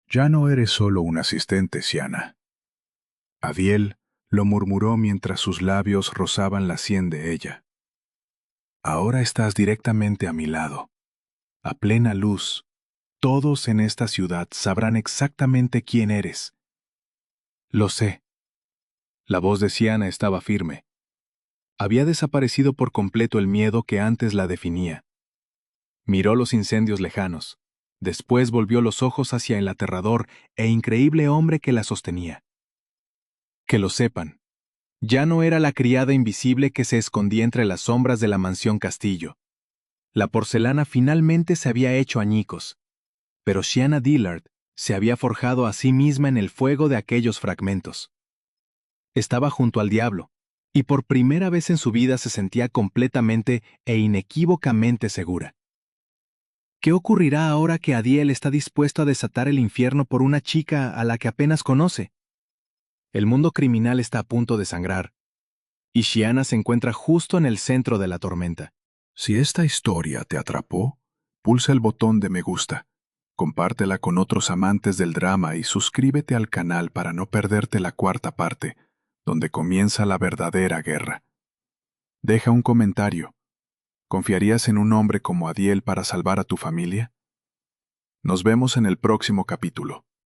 «Ya no eres solo un asistente, Chiana». Adiel lo murmuró mientras sus labios rozaban la sien de ella. «Ahora estás directamente a mi lado, a plena luz. Todos en esta ciudad sabrán exactamente quién eres». Lo sé. La voz de Chiana estaba firme. Había desaparecido por completo el miedo que antes la definía. Miró los incendios lejanos. Después volvió los ojos hacia el aterrador e increíble hombre que la sostenía. Que lo sepan, ya no era la criada invisible que se escondía entre las sombras de la mansión Castillo. La porcelana finalmente se había hecho añicos, pero Chiana Dillard se había forjado a sí misma en el fuego de aquellos fragmentos. Estaba junto al diablo, y por primera vez en su vida se sentía completamente e inequívocamente segura. ¿Qué ocurrirá ahora que Adiel está dispuesto a desatar el infierno por una chica a la que apenas conoce? El mundo criminal está a punto de sangrar, y Chiana se encuentra justo en el centro de la tormenta. Si esta historia te atrapó, pulsa el botón de me gusta, compártela con otros amantes del drama y suscríbete al canal para no perderte la cuarta parte, donde comienza la verdadera guerra. Deja un comentario. ¿Confiarías en un hombre como Adiel para salvar a tu familia? Nos vemos en el próximo capítulo.